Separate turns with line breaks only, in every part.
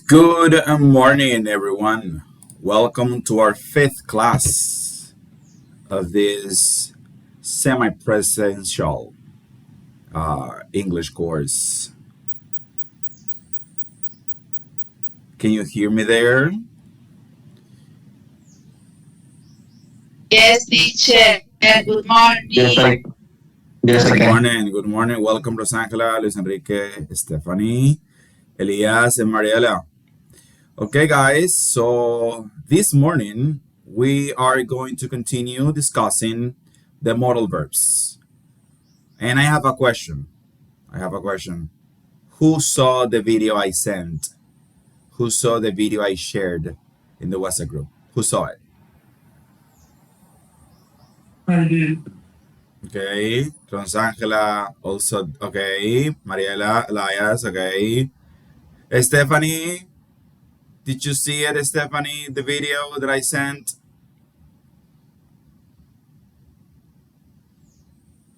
Good morning, everyone. Welcome to our fifth class of this semi-presential English course. Can you hear me there?
Yes, teacher. Good
Yes,
morning.
yes, I
Good
can.
morning. Good morning. Welcome, Rosangela, Luis Enrique, Stephanie, Elias, and Mariela. Okay, guys. So this morning we are going to continue discussing the modal verbs, and I have a question. I have a question. Who saw the video I sent? Who saw the video I shared in the WhatsApp group? Who saw it?
I did.
Okay. Rosangela also. Okay. Mariela, Elias. Okay. Stephanie, did you see it, Stephanie? The video that I sent?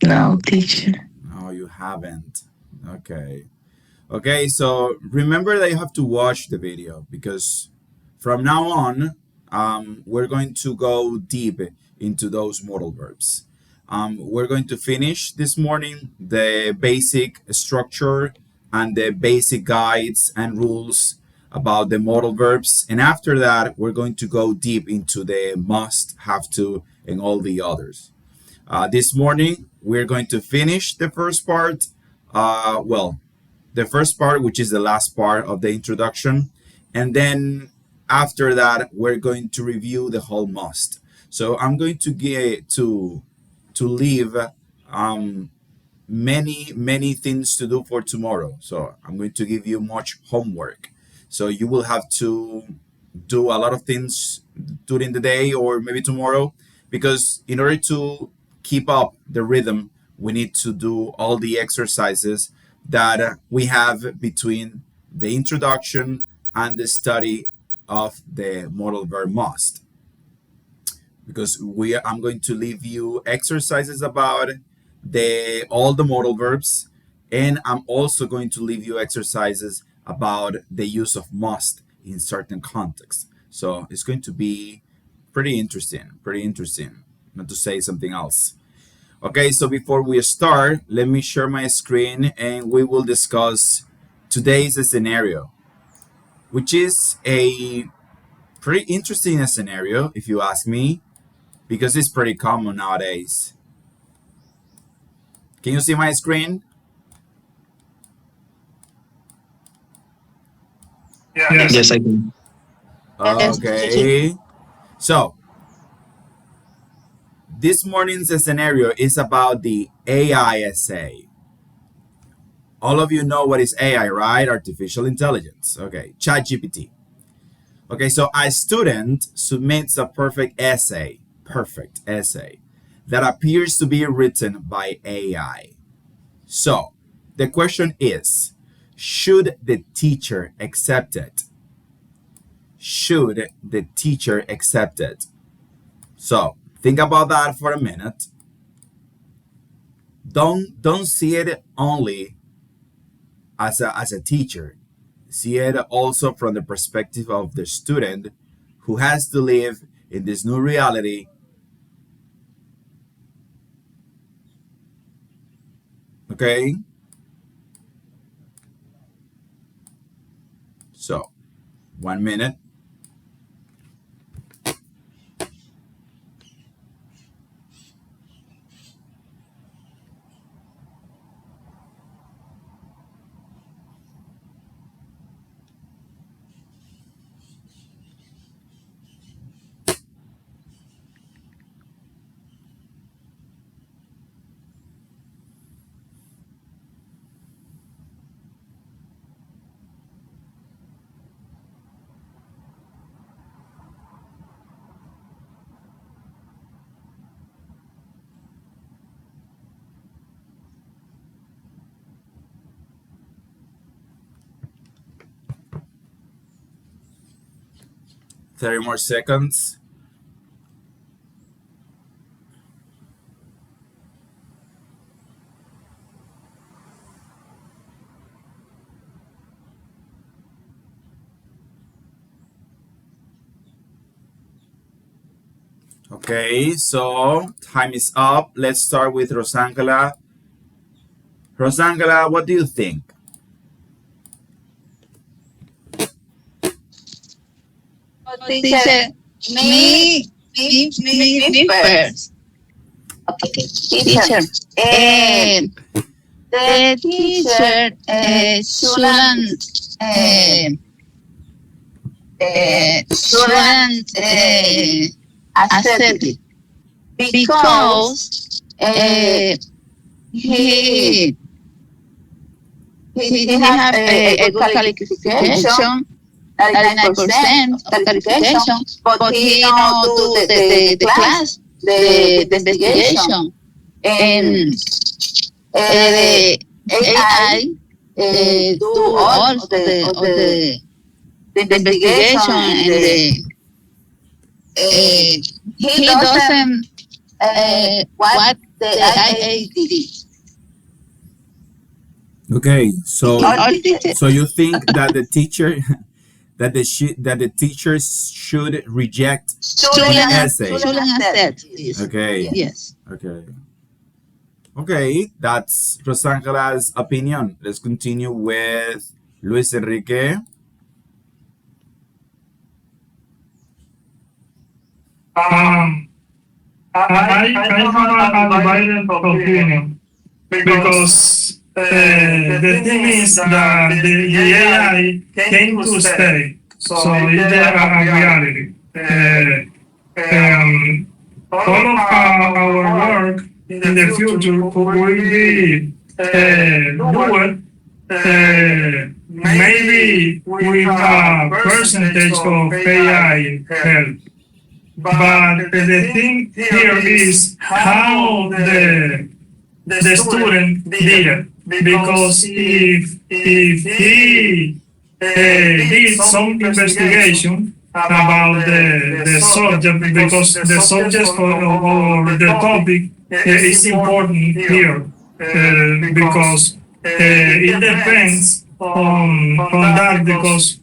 No, teacher.
No, you haven't. Okay. Okay, so remember that you have to watch the video because from now on, we're going to go deep into those modal verbs. We're going to finish this morning the basic structure and the basic guides and rules about the modal verbs. And after that, we're going to go deep into the must, have to, and all the others. This morning, we're going to finish the first part. Well, the first part, which is the last part of the introduction. And then after that, we're going to review the whole must. So I'm going to get to leave many things to do for tomorrow. So I'm going to give you much homework. So you will have to do a lot of things during the day or maybe tomorrow because in order to keep up the rhythm, we need to do all the exercises that we have between the introduction and the study of the modal verb must because I'm going to leave you exercises about the all the modal verbs, and I'm also going to leave you exercises about the use of must in certain contexts. So it's going to be pretty interesting, not to say something else. Okay, so before we start, let me share my screen and we will discuss today's scenario, which is a pretty interesting scenario if you ask me because it's pretty common nowadays. Can you see my screen?
Yes, I can.
Yes, teacher.
Okay. So, this morning's scenario is about the AI essay. All of you know what is AI, right? Artificial intelligence. Okay, ChatGPT. Okay, so a student submits a perfect essay that appears to be written by AI. So, the question is, should the teacher accept it? Should the teacher accept it? So think about that for a minute. Don't see it only as a teacher. See it also from the perspective of the student who has to live in this new reality. Okay? So 1 minute. 30 more seconds. Okay, so time is up. Let's start with Rosangela. Rosangela, what do you think?
Teacher, me first. Okay, teacher. And the teacher shouldn't accept it because he he have a good qualification, 99% of the qualification, but he not do the class, the investigation, and the AI do all the investigation and he doesn't what the AI did.
Okay, so
All teacher
so you think that the teacher that the teachers should reject the essay?
shouldn't accept this.
Okay,
Yes.
okay, okay. That's Rosangela's opinion. Let's continue with Luis Enrique.
Um, I have a divided opinion because the thing is that the AI came to stay, so it's a reality. Um, all of our work in the future will be do maybe with a percentage of AI help. But the thing here is how the student did it. Because if he did some investigation about the subject, because the subject or the topic is important here, because it depends on that, because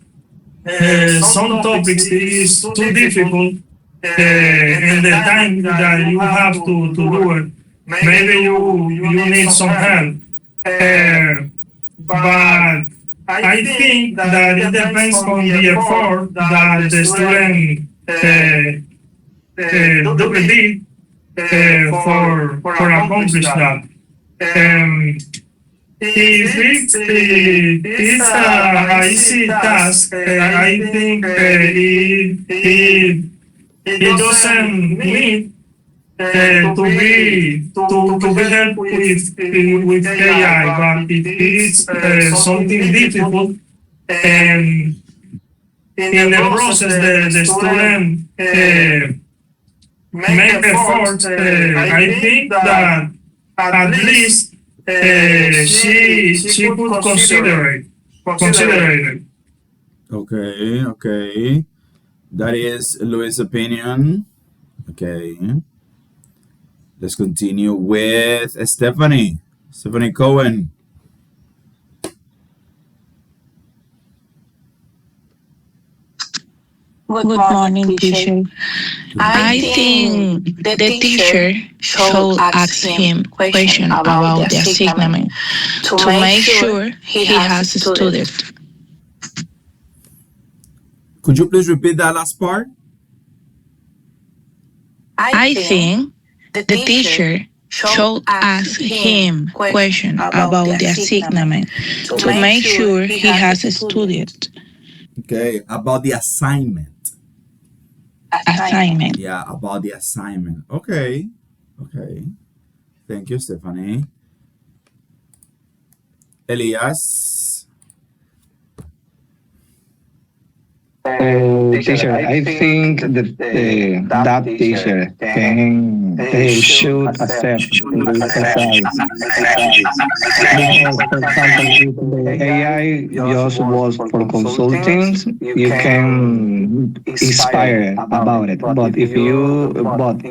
some topics is too difficult in the time that you have to do it. Maybe you need some help. Uh, but I think that it depends on the effort that the student did for accomplish that. Um, if it's a easy task, I think it doesn't need to be helped with AI, but it is something difficult, and in the process the student make effort. I think that at least she could consider it.
Okay, okay. That is Luis' opinion. Okay. Let's continue with Stephanie. Stephanie Cohen.
Good
Good
morning,
morning,
teacher.
teacher.
I
I
think
think
the
the
teacher
teacher
should
should
ask
ask
him
him
question
question
about the
about the
assignment
assignment
to
to
make
make
sure
sure
he
he
has
has
studied.
studied.
Could you please repeat that last part?
I
I
think
think
the
the
teacher
teacher
should
should
ask
ask
him
him
question
question
about the
about the
assignment
assignment
to
to
make
make
sure
sure
he
he
has
has
studied.
studied.
Okay, about the assignment.
Assignment.
Assignment.
Yeah, about the assignment. Okay, okay. Thank you, Stephanie. Elias.
Teacher, I think that that teacher can should accept this exercise, because, for example, if the AI just was for consulting, you can inspire about it. But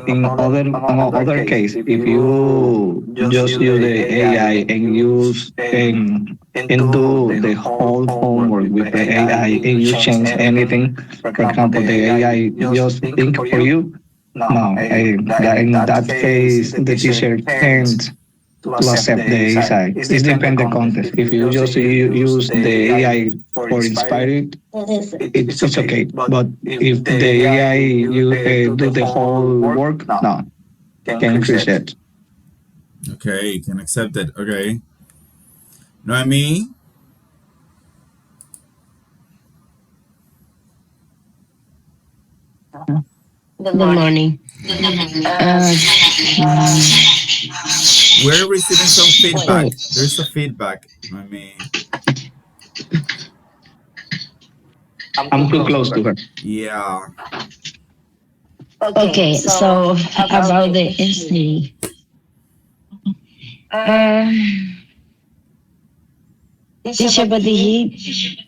in other case, if you just use the AI and use and do the whole homework with the AI and you change anything, for example, the AI just think for you, No, in that case, the teacher tends to accept the AI. It's depend the context. If you just use the AI for inspired, it's okay. But if the AI do the whole work, no, can increase it.
Okay, can accept it. Okay. Noemi,
Good morning. Uh,
we're receiving some
wait.
feedback. There's a feedback. Noemi.
I'm too close to her.
Yeah.
Okay, so about the essay. Uh, Teacher, but did he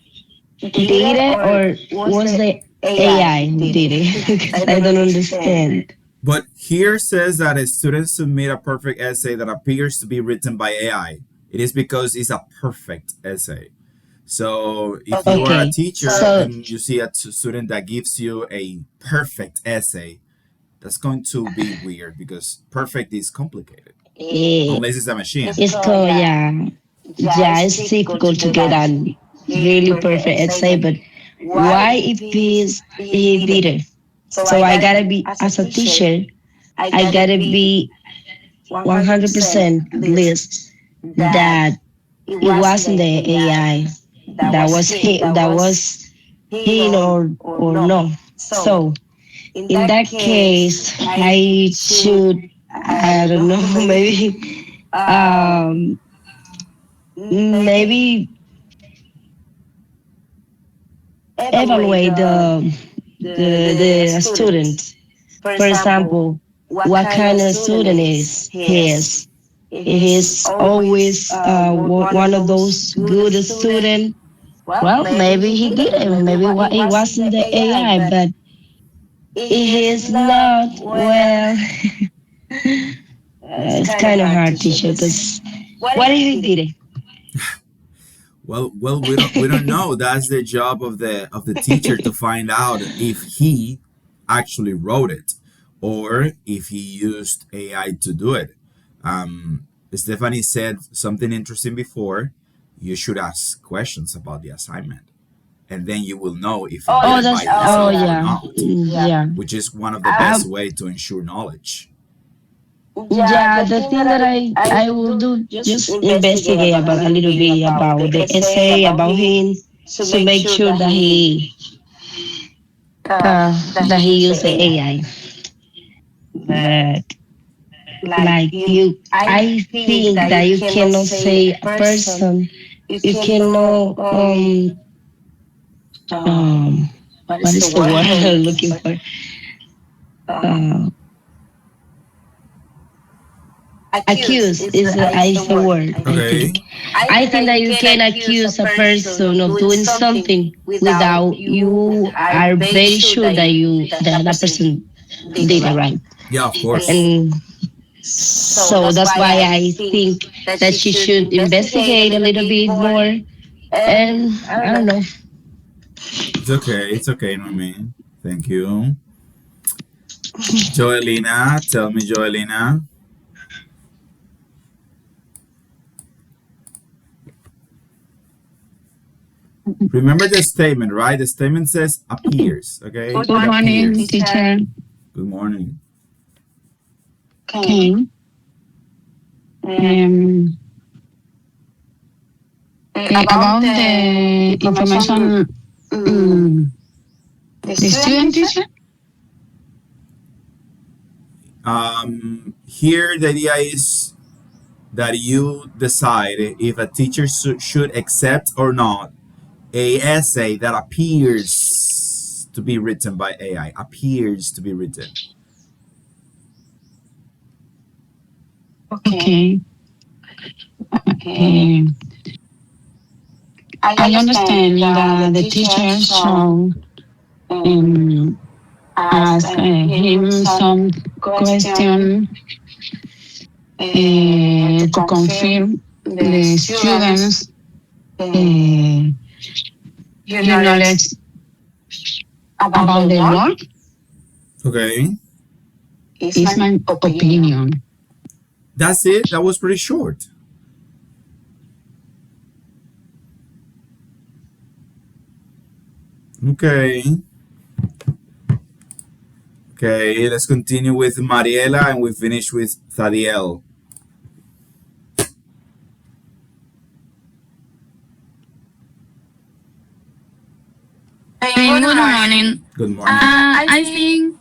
did it or was the AI did it? Because I don't understand.
But here says that a student submit a perfect essay that appears to be written by AI. It is because it's a perfect essay. So if you are a
Okay,
teacher
so
and you see a student that gives you a perfect essay, that's going to be weird because perfect is complicated
eh,
unless it's a machine.
it's called yeah, it's difficult to get a really perfect essay, but why if he did it? So I gotta be as a teacher, I gotta be 100% list that it wasn't the AI that was him or no. So in that case, I should I don't know um maybe evaluate the student. For example, what kind of student is he is. If he's always one of those good student, well, maybe he did it. Maybe it wasn't the AI, but if he's not, well, it's kind of hard, teacher, because what if he did
Well, we don't know. That's the job of the teacher to find out if he actually wrote it or if he used AI to do it. Stephanie said something interesting before. You should ask questions about the assignment, and then you will know if he did
Oh,
it by
that's oh
himself or
yeah,
not,
yeah.
which is one of the
I,
best way to ensure knowledge.
yeah, the thing that I will do just investigate about a little bit about the essay about him to make sure that he use the AI. But like you, I think that you cannot say a person. You cannot what is the word I'm looking for? Uh, accuse is the word I
Okay.
think. I think that you can accuse a person of doing something without you are very sure that that person did it right.
Yeah, of course.
And so that's why I think that she should investigate a little bit more. And I don't know.
It's okay. It's okay, Noemi. Thank you. Joelina, tell me, Joelina. Remember the statement, right? The statement says appears, okay?
Good
It
morning,
appears.
teacher.
Good morning.
Okay. Um, about the information, the student teacher.
Here, the idea is that you decide if a teacher should accept or not a essay that appears to be written by AI. Appears to be written.
Okay. Um, I understand that the teacher should ask him some question to confirm the students' your knowledge about the work.
Okay.
It's my opinion.
That's it. That was pretty short. Okay. Okay, let's continue with Mariela and we finish with Thadiel.
Good morning.
Good morning.
I think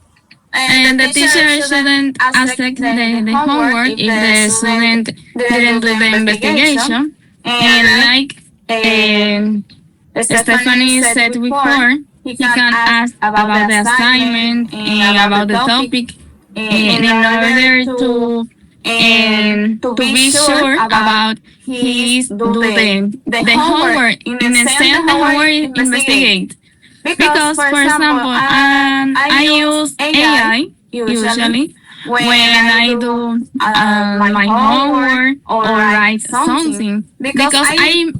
the teacher shouldn't accept the homework if the student didn't do the investigation. And like Stephanie said before, he can ask about the assignment and about the topic in order to be sure about his do the homework instead of the homework investigate. Because, for example, I use AI usually when I do my homework or write something because I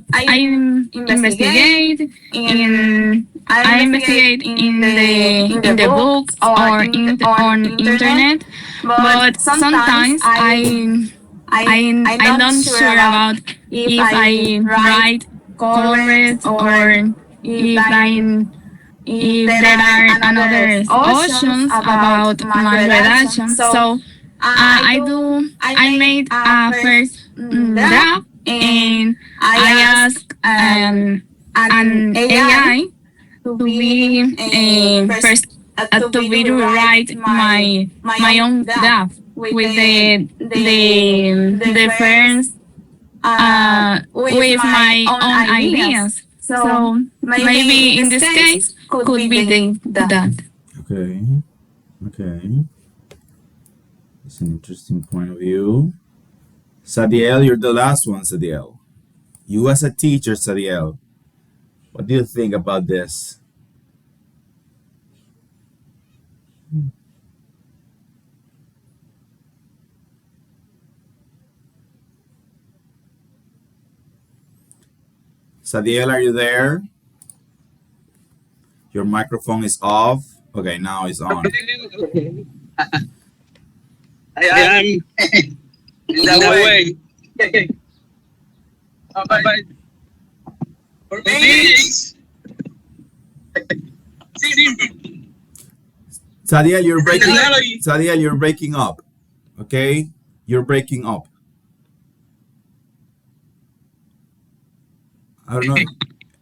investigate in the books or on internet, but sometimes I'm not sure about if I write correct or if I if there are another options about my redaction. So I made a first draft and I asked an AI to be first to be to write my own draft with the first with my own ideas. So maybe in this case could be that.
Okay. Okay. That's an interesting point of view. Sadiel, you're the last one, Sadiel. You as a teacher, Sadiel, what do you think about this? Sadiel, are you there? Your microphone is off. Okay, now it's on.
I am the way. But for me, it's simple.
Sadiel, you're breaking.
Technology.
Sadiel, you're breaking up. Okay, you're breaking up. I don't know.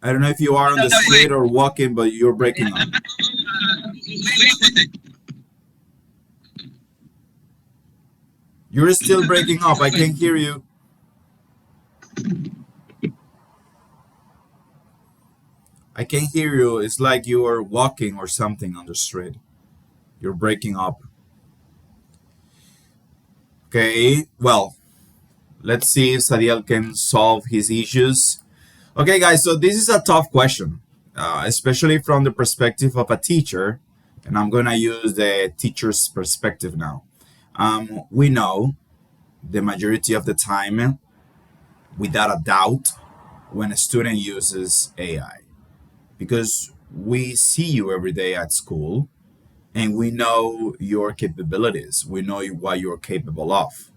I don't know if you are on the street or walking, but you're breaking up. You're still breaking up. I can't hear you. I can't hear you. It's like you are walking or something on the street. You're breaking up. Okay, well, let's see if Sadiel can solve his issues. Okay, guys, so this is a tough question, especially from the perspective of a teacher. And I'm going to use the teacher's perspective now. We know the majority of the time, without a doubt, when a student uses AI, because we see you every day at school and we know your capabilities, we know what you're capable of.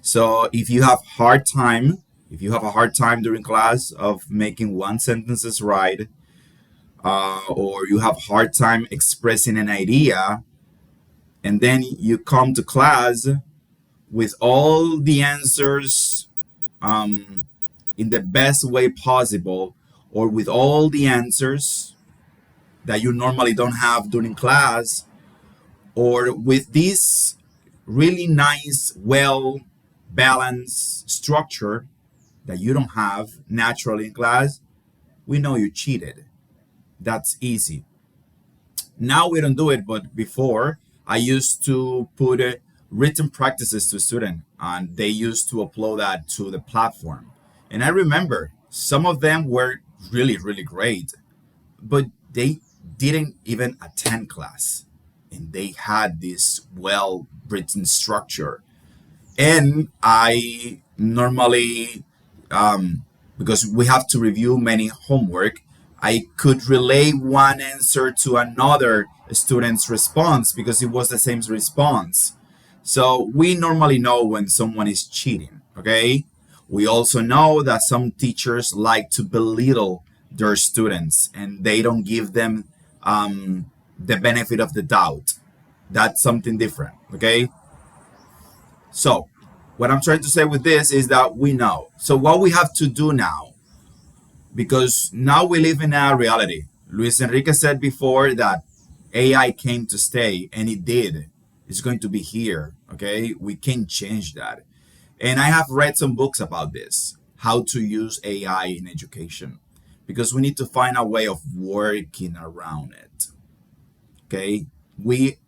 So if you have a hard time during class of making one sentences right, or you have a hard time expressing an idea, and then you come to class with all the answers in the best way possible, or with all the answers that you normally don't have during class, or with this really nice, well balanced structure that you don't have naturally in class, we know you cheated. That's easy. Now we don't do it, but before I used to put written practices to students, and they used to upload that to the platform. And I remember some of them were really, really great, but they didn't even attend class, and they had this well written structure. And I normally, because we have to review many homework, I could relay one answer to another student's response because it was the same response. So we normally know when someone is cheating, okay? We also know that some teachers like to belittle their students and they don't give them the benefit of the doubt. That's something different, okay? So, what I'm trying to say with this is that we know. So, what we have to do now, because now we live in a reality. Luis Enrique said before that AI came to stay, and it did. It's going to be here, okay? We can change that. And I have read some books about this, how to use AI in education, because we need to find a way of working around it. Okay, we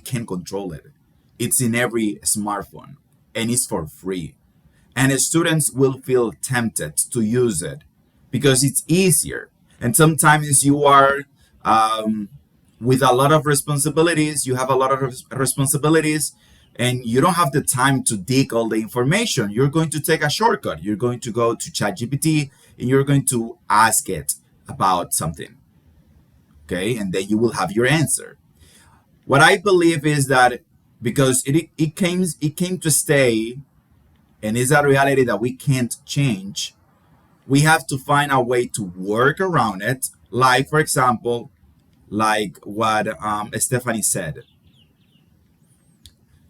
can control it. It's in every smartphone, and it's for free. And the students will feel tempted to use it because it's easier. And sometimes you are with a lot of responsibilities. You have a lot of responsibilities, and you don't have the time to dig all the information. You're going to take a shortcut. You're going to go to ChatGPT and you're going to ask it about something. Okay, and then you will have your answer. What I believe is that because it came to stay and is a reality that we can't change, we have to find a way to work around it. Like, for example, like what Stephanie said.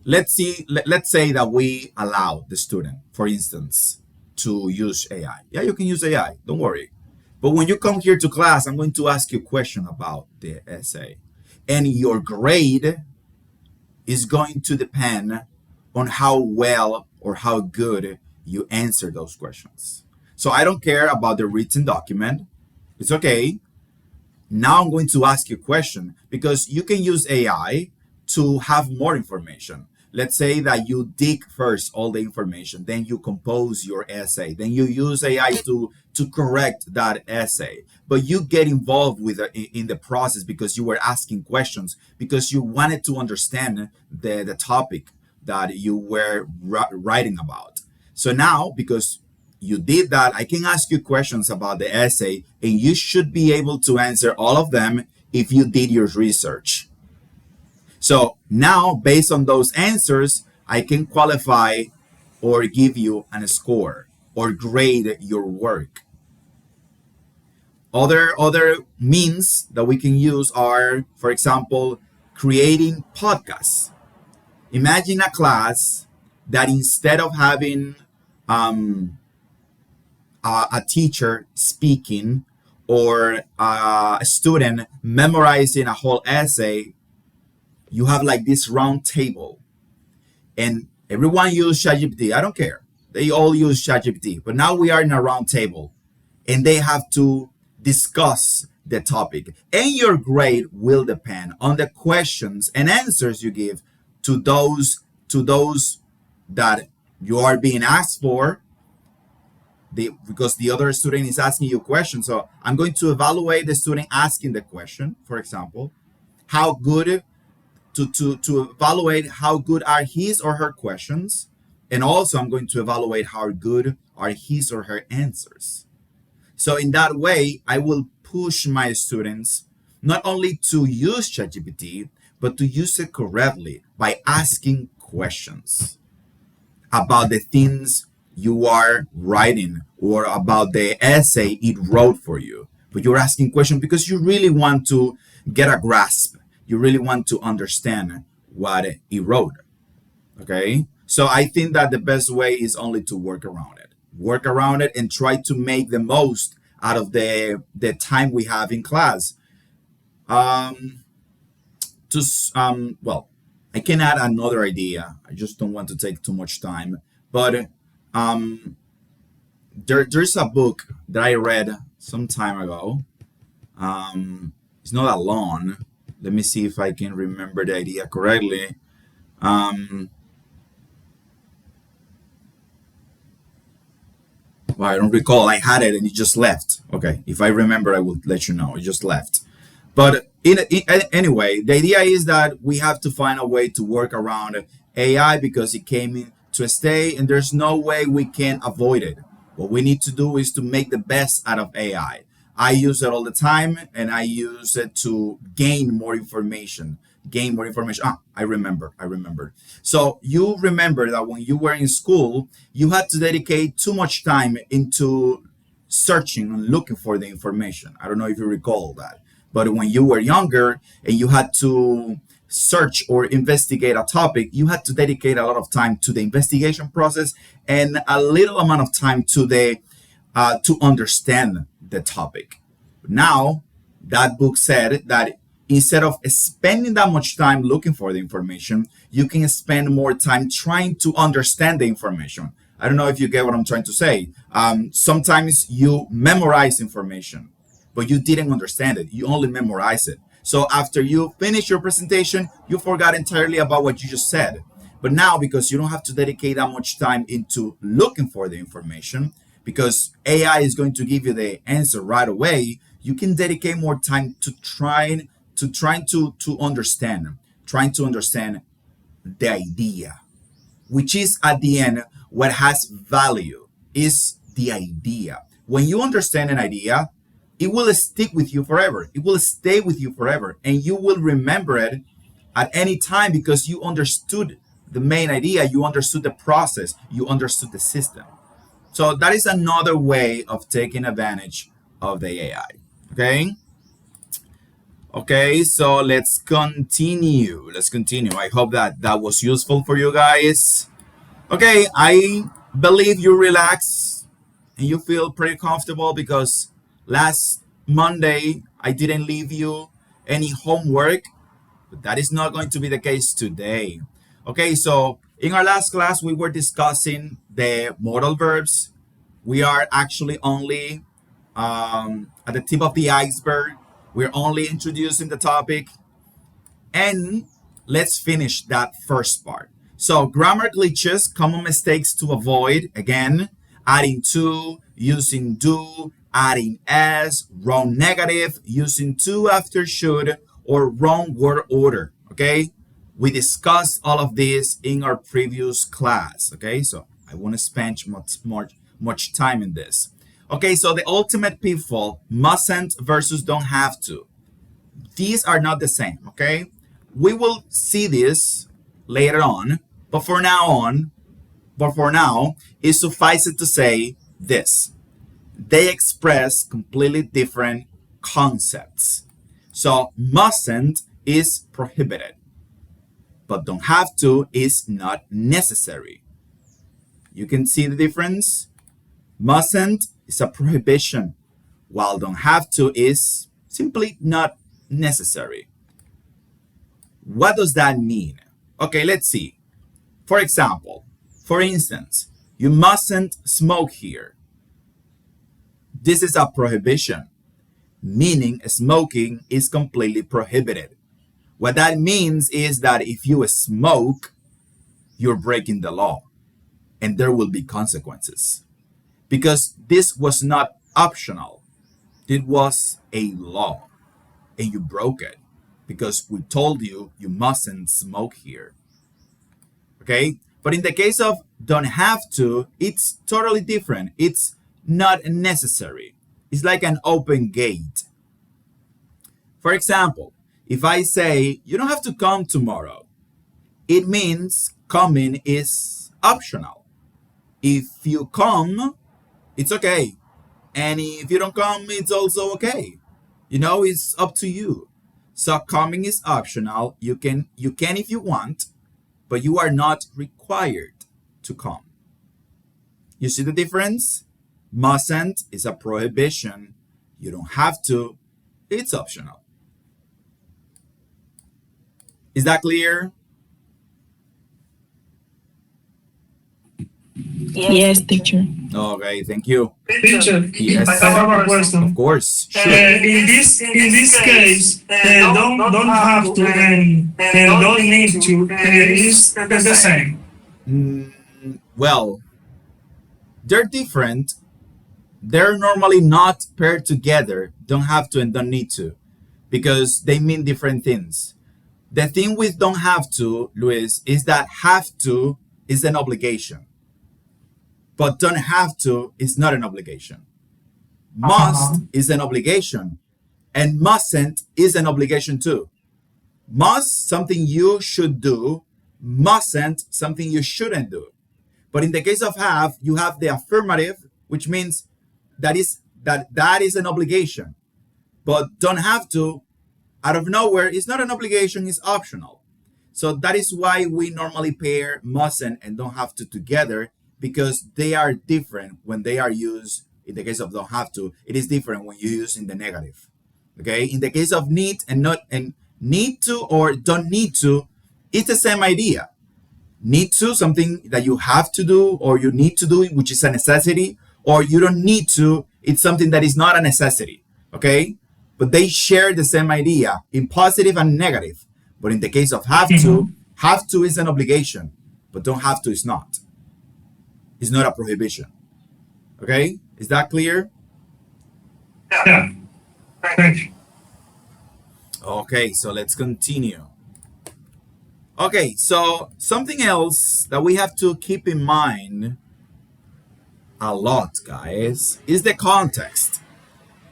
Let's say that we allow the student, for instance, to use AI. Yeah, you can use AI. Don't worry. But when you come here to class, I'm going to ask you a question about the essay, and your grade is going to depend on how well or how good you answer those questions. So I don't care about the written document. It's okay. Now I'm going to ask you a question because you can use AI to have more information. Let's say that you dig first all the information, then you compose your essay, then you use AI to correct that essay. But you get involved with in the process because you were asking questions because you wanted to understand the topic that you were writing about. So now, because you did that, I can ask you questions about the essay, and you should be able to answer all of them if you did your research. So now, based on those answers, I can qualify or give you a score or grade your work. Other means that we can use are, for example, creating podcasts. Imagine a class that instead of having a teacher speaking or a student memorizing a whole essay, you have like this round table and everyone use ChatGPT. I don't care. They all use ChatGPT. But now we are in a round table and they have to discuss the topic. And your grade will depend on the questions and answers you give to those that you are being asked for. Because the other student is asking you questions. So I'm going to evaluate the student asking the question, for example, how good to evaluate how good are his or her questions. And also I'm going to evaluate how good are his or her answers. So in that way, I will push my students not only to use ChatGPT, but to use it correctly by asking questions about the things you are writing or about the essay it wrote for you. But you're asking questions because you really want to get a grasp. You really want to understand what it wrote. Okay? So I think that the best way is only to work around it. Work around it and try to make the most out of the time we have in class. Um, well, I can add another idea. I just don't want to take too much time. But um, there's a book that I read some time ago. It's not that long. Let me see if I can remember the idea correctly. Um, well, I don't recall. I had it and it just left. Okay, if I remember, I will let you know. It just left. But anyway, the idea is that we have to find a way to work around AI because it came in to stay, and there's no way we can avoid it. What we need to do is to make the best out of AI. I use it all the time, and I use it to gain more information. gain more information. Ah, I remember. I remember. So you remember that when you were in school, you had to dedicate too much time into searching and looking for the information. I don't know if you recall that. But when you were younger and you had to search or investigate a topic, you had to dedicate a lot of time to the investigation process and a little amount of time to the to understand the topic. Now, that book said that instead of spending that much time looking for the information, you can spend more time trying to understand the information. I don't know if you get what I'm trying to say. Sometimes you memorize information, but you didn't understand it. You only memorize it. So after you finish your presentation, you forgot entirely about what you just said. But now, because you don't have to dedicate that much time into looking for the information, because AI is going to give you the answer right away, you can dedicate more time to trying to understand, trying to understand the idea, which is at the end what has value is the idea. When you understand an idea, it will stick with you forever. It will stay with you forever, and you will remember it at any time because you understood the main idea, you understood the process, you understood the system. So that is another way of taking advantage of the AI. Okay. Okay, so let's continue. Let's continue. I hope that that was useful for you guys. Okay, I believe you relax and you feel pretty comfortable because last Monday I didn't leave you any homework, but that is not going to be the case today. Okay, so in our last class we were discussing the modal verbs. We are actually only at the tip of the iceberg. We're only introducing the topic, and let's finish that first part. So, grammar glitches, common mistakes to avoid. Again, adding to, using do, adding as, wrong negative, using to after should, or wrong word order. Okay, we discussed all of this in our previous class. Okay, so I won't spend much time in this. Okay, so the ultimate pitfall, mustn't versus don't have to. These are not the same, okay? We will see this later on, but for now, it suffices to say this. They express completely different concepts. So mustn't is prohibited, but don't have to is not necessary. You can see the difference? Mustn't is a prohibition, while don't have to is simply not necessary. What does that mean? Okay, let's see. For example, for instance, you mustn't smoke here. This is a prohibition, meaning smoking is completely prohibited. What that means is that if you smoke, you're breaking the law and there will be consequences. Because this was not optional, it was a law and you broke it because we told you you mustn't smoke here. Okay? But in the case of don't have to, it's totally different. It's not necessary. It's like an open gate. For example, if I say you don't have to come tomorrow, it means coming is optional. If you come, it's okay. And if you don't come, it's also okay. It's up to you. So coming is optional. You can if you want, but you are not required to come. You see the difference? Mustn't is a prohibition. You don't have to. It's optional. Is that clear?
Yes, teacher.
Okay, thank you.
Teacher,
Yes,
I have a
of
question.
course. Sure.
In this case, don't have to and don't need to is the same.
Well, they're different. They're normally not paired together. Don't have to and don't need to, because they mean different things. The thing with don't have to, Luis, is that have to is an obligation, but don't have to is not an obligation.
Uh-huh.
Must is an obligation, and mustn't is an obligation too. Must, something you should do. Mustn't, something you shouldn't do. But in the case of have, you have the affirmative, which means that is an obligation. But don't have to, out of nowhere, is not an obligation, it's optional. So that is why we normally pair mustn't and don't have to together, because they are different when they are used. In the case of don't have to, it is different when you use in the negative. Okay, in the case of need and not and need to or don't need to, it's the same idea. Need to, something that you have to do or you need to do, which is a necessity, or you don't need to, it's something that is not a necessity. Okay, but they share the same idea in positive and negative. But in the case of have to is an obligation, but don't have to is not. It's not a prohibition. Okay, is that clear?
Yeah. Thank you.
Okay, so let's continue. Okay, so something else that we have to keep in mind a lot, guys, is the context.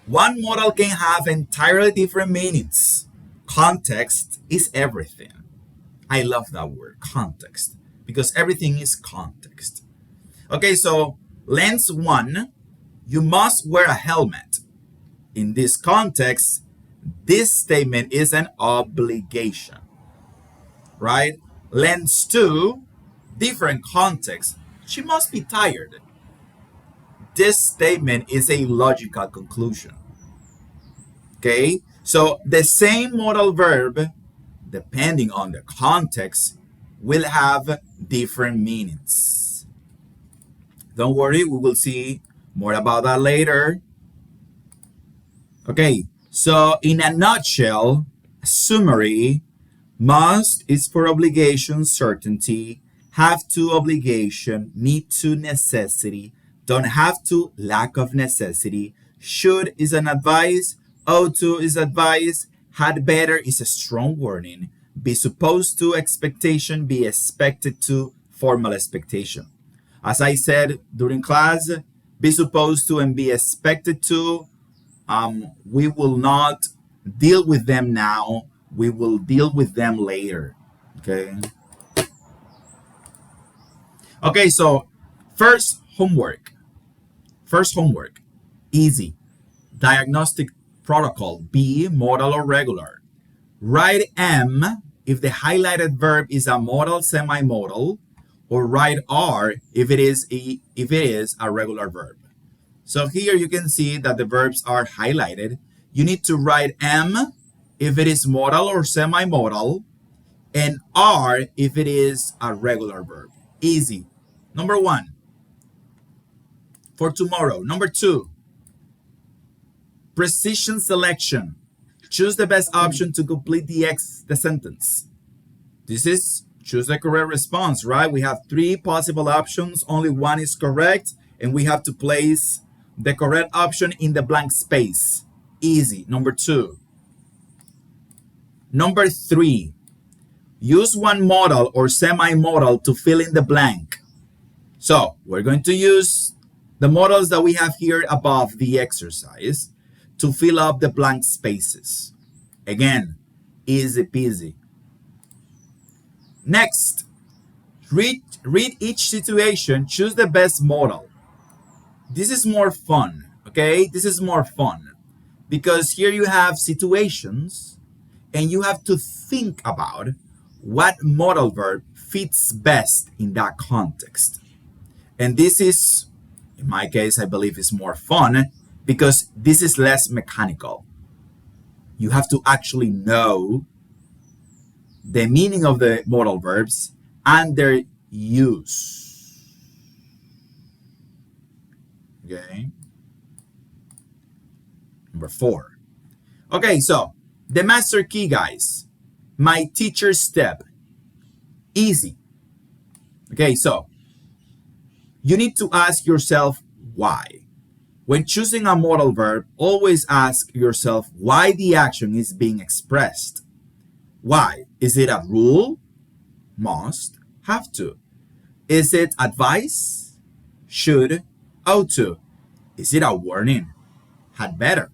One model can have entirely different meanings. Context is everything. I love that word, context, because everything is context. Okay, so lens one, you must wear a helmet. In this context, this statement is an obligation, right? Lens two, different context, she must be tired. This statement is a logical conclusion. Okay, so the same modal verb, depending on the context, will have different meanings. Don't worry, we will see more about that later. Okay, so in a nutshell, summary, must is for obligation, certainty, have to, obligation, need to, necessity, don't have to, lack of necessity, should is an advice, ought to is advice, had better is a strong warning, be supposed to, expectation, be expected to, formal expectation. As I said during class, be supposed to and be expected to, we will not deal with them now. We will deal with them later. Okay. Okay, so first homework. First homework. Easy. Diagnostic protocol. B, modal or regular. Write M if the highlighted verb is a modal, semi-modal, or write R if it is a regular verb. So here you can see that the verbs are highlighted. You need to write M if it is modal or semi-modal, and R if it is a regular verb. Easy. Number one, for tomorrow. Number two, precision selection. Choose the best option to complete the sentence. This is choose the correct response, right? We have three possible options. Only one is correct, and we have to place the correct option in the blank space. Easy. Number two. Number three, use one modal or semi-modal to fill in the blank. So we're going to use the modals that we have here above the exercise to fill up the blank spaces. Again, easy peasy. Next, read each situation, choose the best modal. This is more fun, okay? This is more fun because here you have situations and you have to think about what modal verb fits best in that context. And this is, in my case, I believe is more fun because this is less mechanical. You have to actually know the meaning of the modal verbs and their use. Okay. Number four. Okay, so the master key, guys. My teacher's step. Easy. Okay, so you need to ask yourself why. When choosing a modal verb, always ask yourself why the action is being expressed. Why? Is it a rule? Must? Have to? Is it advice? Should? Ought to? Is it a warning? Had better?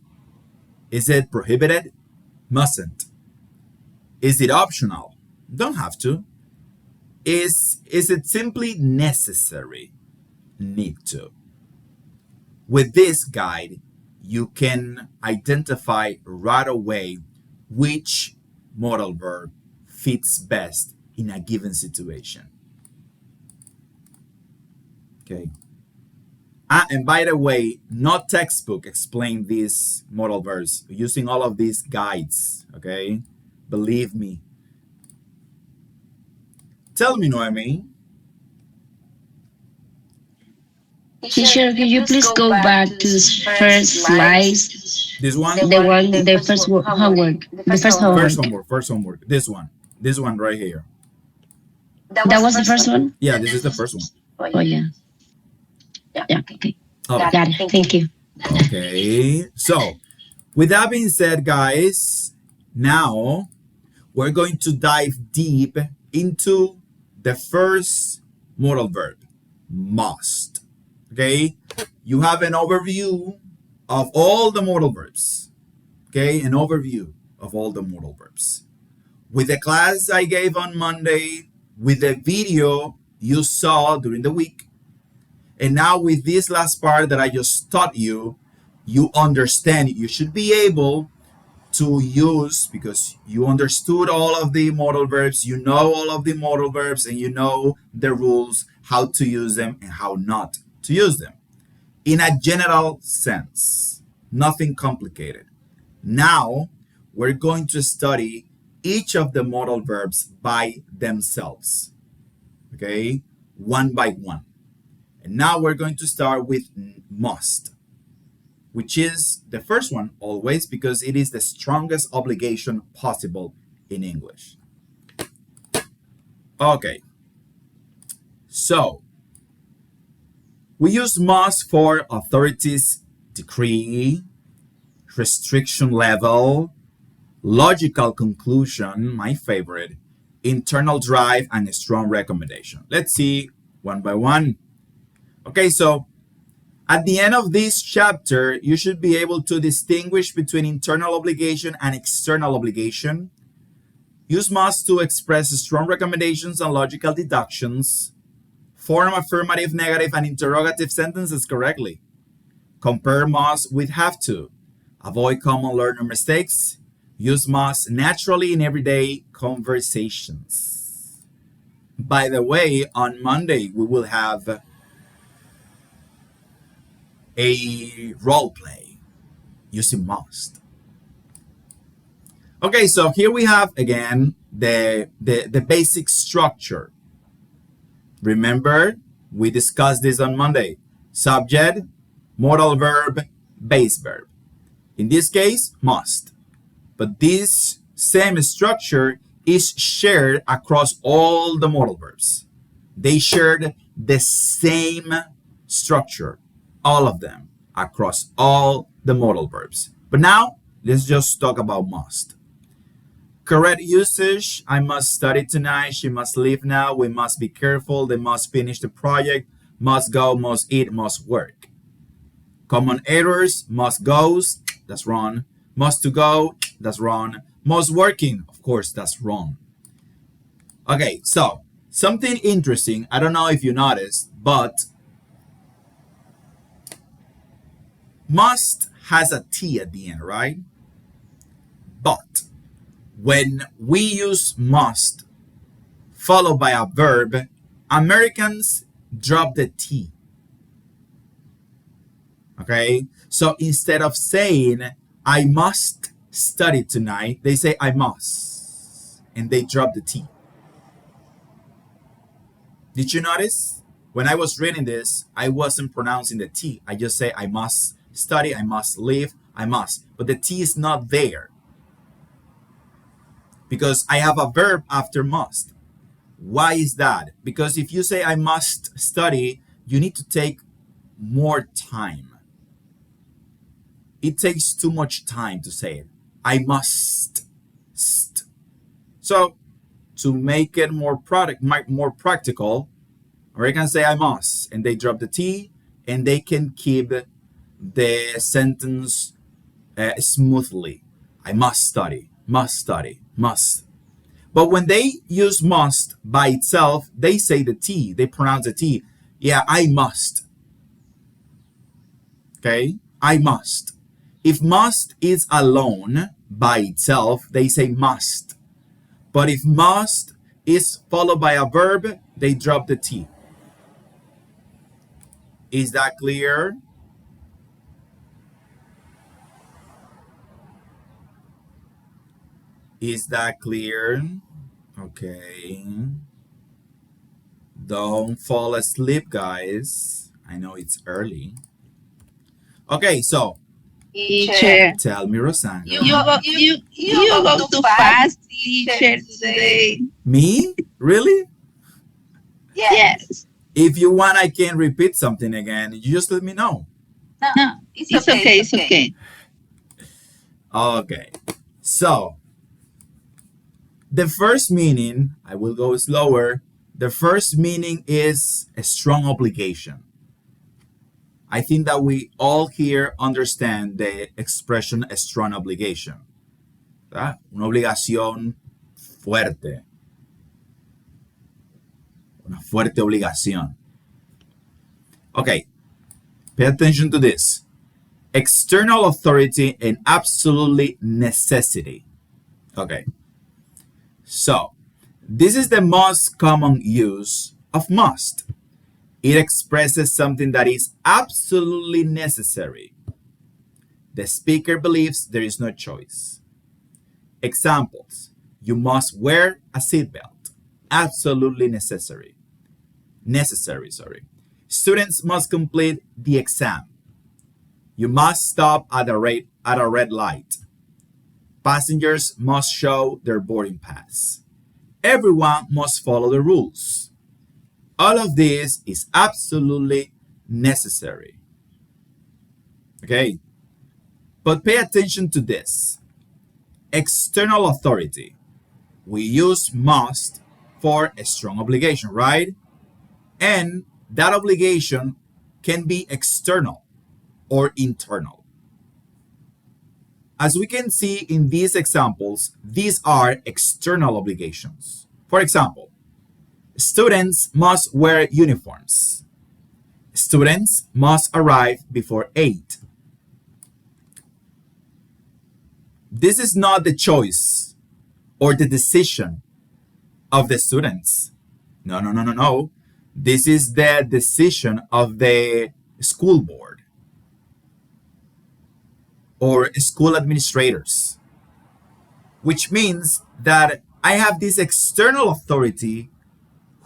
Is it prohibited? Mustn't? Is it optional? Don't have to. Is it simply necessary? Need to. With this guide, you can identify right away which modal verb fits best in a given situation. Okay. And by the way, no textbook explain these modal verbs using all of these guides. Okay, believe me. Tell me, Noemi.
Teacher, could you please go back to the first slides?
This one.
The first homework, the first
First
homework.
homework. First homework. This one. This one right here.
That was the first one?
Yeah, this is the first one.
Oh, yeah. Yeah, okay.
Okay.
Got it. Thank you.
Okay. So, with that being said, guys, now we're going to dive deep into the first modal verb, must. Okay? You have an overview of all the modal verbs. Okay? An overview of all the modal verbs. With the class I gave on Monday, with the video you saw during the week, and now with this last part that I just taught you, you understand it. You should be able to use, because you understood all of the modal verbs, you know all of the modal verbs, and you know the rules, how to use them and how not to use them. In a general sense, nothing complicated. Now, we're going to study each of the modal verbs by themselves, okay? One by one. And now we're going to start with must, which is the first one always because it is the strongest obligation possible in English. Okay. So, we use must for authorities, decree, restriction level, logical conclusion, my favorite, internal drive, and a strong recommendation. Let's see one by one. Okay, so at the end of this chapter, you should be able to distinguish between internal obligation and external obligation. Use must to express strong recommendations and logical deductions. Form affirmative, negative, and interrogative sentences correctly. Compare must with have to. Avoid common learner mistakes. Use must naturally in everyday conversations. By the way, on Monday, we will have a role play using must. Okay, so here we have again the basic structure. Remember, we discussed this on Monday. Subject, modal verb, base verb. In this case, must. But this same structure is shared across all the modal verbs. They shared the same structure, all of them, across all the modal verbs. But now, let's just talk about must. Correct usage: I must study tonight, she must leave now, we must be careful, they must finish the project, must go, must eat, must work. Common errors: must goes, that's wrong. Must to go, that's wrong. Must working, of course, that's wrong. Okay, so something interesting, I don't know if you noticed, but must has a T at the end, right? But when we use must followed by a verb, Americans drop the T. Okay? So instead of saying, I must study tonight, they say, I must. And they drop the T. Did you notice? When I was reading this, I wasn't pronouncing the T. I just say, I must study, I must live, I must. But the T is not there, because I have a verb after must. Why is that? Because if you say I must study, you need to take more time. It takes too much time to say it. I must. So, to make it more practical, Americans say I must, and they drop the T, and they can keep the sentence smoothly. I must study, must study, must. But when they use must by itself, they say the T, they pronounce the T. Yeah, I must. Okay, I must. If must is alone by itself, they say must. But if must is followed by a verb, they drop the T. Is that clear? Is that clear? Okay. Don't fall asleep, guys. I know it's early. Okay, so
Teacher,
tell me, Rosanna.
you go too fast, teacher, today.
Me? Really?
Yes.
If you want, I can repeat something again. You just let me know.
No, it's okay, it's okay.
Okay. So, the first meaning, I will go slower. The first meaning is a strong obligation. I think that we all here understand the expression a strong obligation. ¿Verdad? Una obligación fuerte. Una fuerte obligación. Okay, pay attention to this. External authority and absolutely necessity. Okay, so this is the most common use of must. It expresses something that is absolutely necessary. The speaker believes there is no choice. Examples: you must wear a seatbelt. Absolutely necessary. Necessary, sorry. Students must complete the exam. You must stop at a red light. Passengers must show their boarding pass. Everyone must follow the rules. All of this is absolutely necessary. Okay? But pay attention to this. External authority. We use must for a strong obligation, right? And that obligation can be external or internal. As we can see in these examples, these are external obligations. For example, students must wear uniforms. Students must arrive before 8. This is not the choice or the decision of the students. No. This is the decision of the school board or school administrators, which means that I have this external authority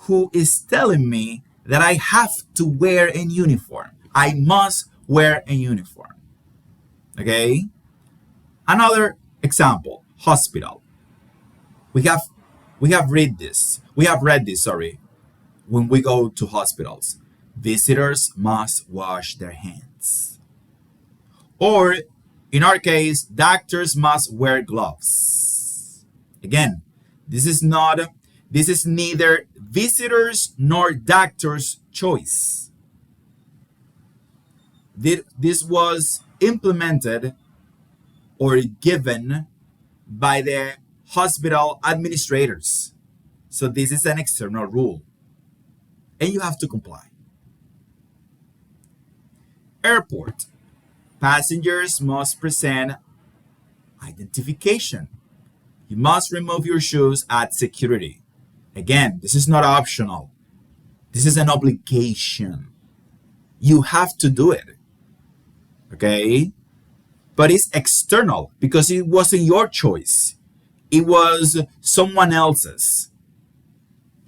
who is telling me that I have to wear a uniform. I must wear a uniform. Okay? Another example, hospital. We have read this. We have read this, when we go to hospitals. Visitors must wash their hands. Or in our case, doctors must wear gloves. Again, this is neither visitors nor doctors' choice. This was implemented or given by the hospital administrators. So this is an external rule. And you have to comply. Airport. Passengers must present identification. You must remove your shoes at security. Again, this is not optional. This is an obligation. You have to do it. Okay? But it's external because it wasn't your choice. It was someone else's.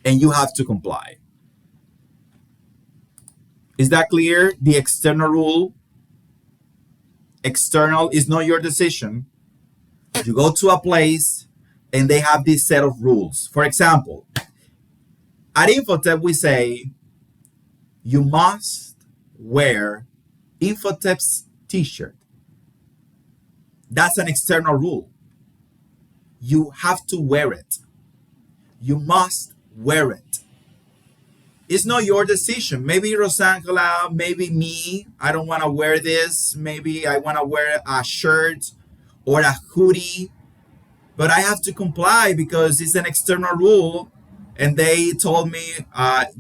And you have to comply. Is that clear? The external rule. External is not your decision. You go to a place and they have this set of rules. For example, at Infotep we say you must wear Infotep's t-shirt. That's an external rule. You have to wear it. You must wear it. It's not your decision. Maybe Rosangela, maybe me, I don't want to wear this. Maybe I want to wear a shirt or a hoodie but I have to comply because it's an external rule. And they told me,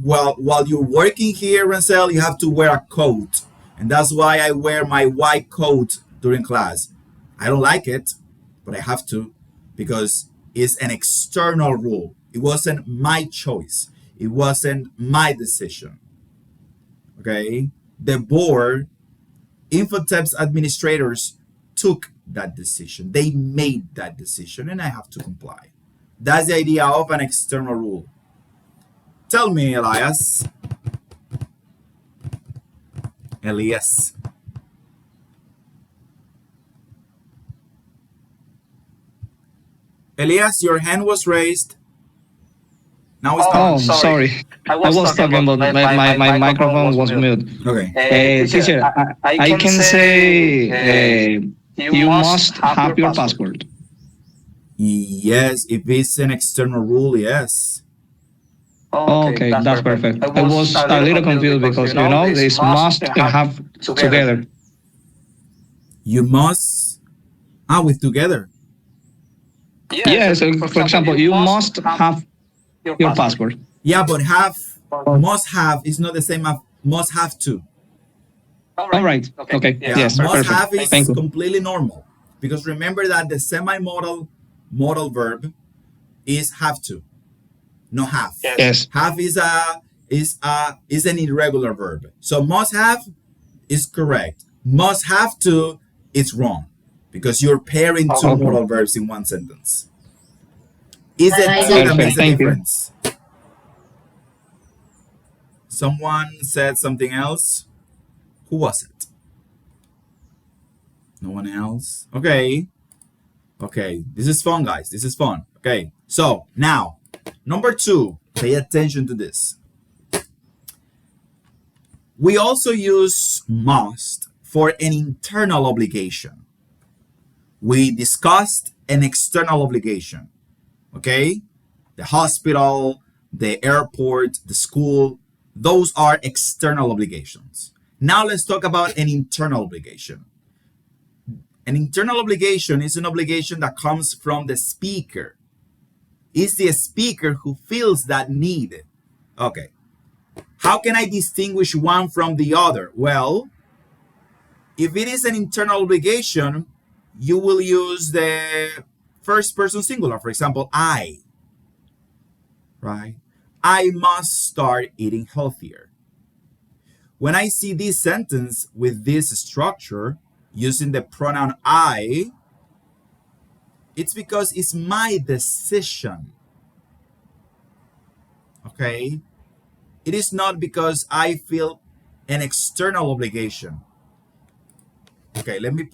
well, while you're working here, Rancel, you have to wear a coat. And that's why I wear my white coat during class. I don't like it, but I have to because it's an external rule. It wasn't my choice, it wasn't my decision. Okay? The board, Infotep's administrators took that decision. They made that decision, and I have to comply. That's the idea of an external rule. Tell me, Elias. Elias. Elias, your hand was raised. Now it's
Oh,
not.
sorry. I was talking, but my microphone was mute.
Okay.
Teacher, I can say you must have your passport.
Yes, if it's an external rule, yes.
Okay, that's perfect. I was a little confused because, this must have together.
You must. With together.
Yes, for example, you must have your passport.
Yeah, but have, must have is not the same as must have to.
All right. Okay.
Yeah,
Yes,
must have
perfect.
is
Thank you.
completely normal because remember that the semi-modal modal verb is have to, no have.
Yes.
Have is an irregular verb. So must have is correct. Must have to is wrong because you're pairing two
Okay.
modal verbs in one sentence. Is it
I
two that
got
makes a
Thank you.
difference? Someone said something else. Who was it? No one else? Okay. Okay. This is fun, guys. This is fun. Okay. So now, number 2, pay attention to this. We also use must for an internal obligation. We discussed an external obligation. Okay? The hospital, the airport, the school, those are external obligations. Now let's talk about an internal obligation. An internal obligation is an obligation that comes from the speaker. It's the speaker who feels that need. Okay. How can I distinguish one from the other? Well, if it is an internal obligation, you will use the first person singular. For example, I. Right? I must start eating healthier. When I see this sentence with this structure using the pronoun I, it's because it's my decision. Okay? It is not because I feel an external obligation. Okay, let me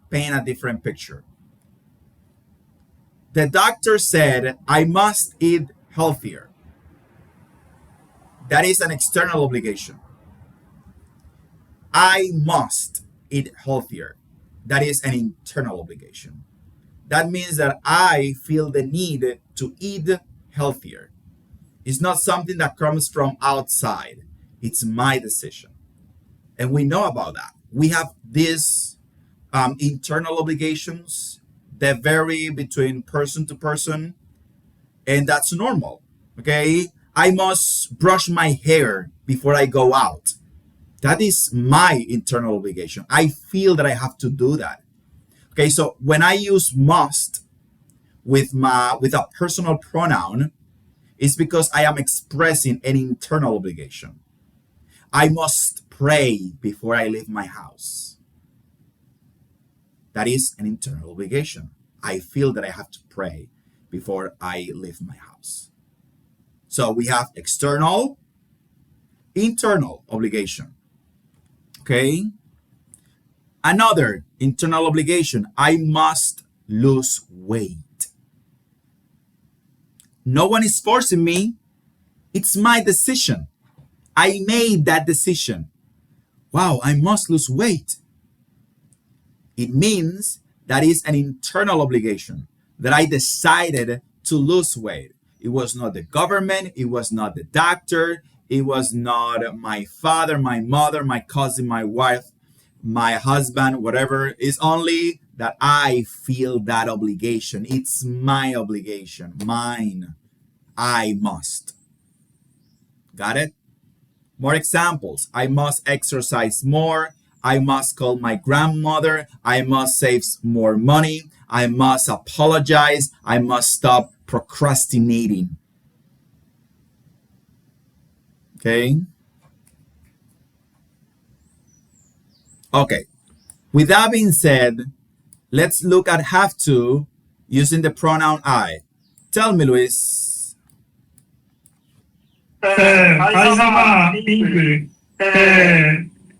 paint a different picture. The doctor said I must eat healthier. That is an external obligation. I must eat healthier. That is an internal obligation. That means that I feel the need to eat healthier. It's not something that comes from outside. It's my decision. And we know about that. We have these internal obligations that vary between person to person, and that's normal. Okay? I must brush my hair before I go out. That is my internal obligation. I feel that I have to do that. Okay, so when I use must with a personal pronoun, it's because I am expressing an internal obligation. I must pray before I leave my house. That is an internal obligation. I feel that I have to pray before I leave my house. So we have external, internal obligation. Okay? Another internal obligation, I must lose weight. No one is forcing me. It's my decision. I made that decision. Wow, I must lose weight. It means that is an internal obligation that I decided to lose weight. It was not the government, it was not the doctor, it was not my father, my mother, my cousin, my wife, my husband, whatever. It's only that I feel that obligation. It's my obligation, mine. I must. Got it? More examples. I must exercise more. I must call my grandmother. I must save more money. I must apologize. I must stop procrastinating. Okay? Okay. With that being said, let's look at have to using the pronoun I. Tell me, Luis.
I have a inquiry.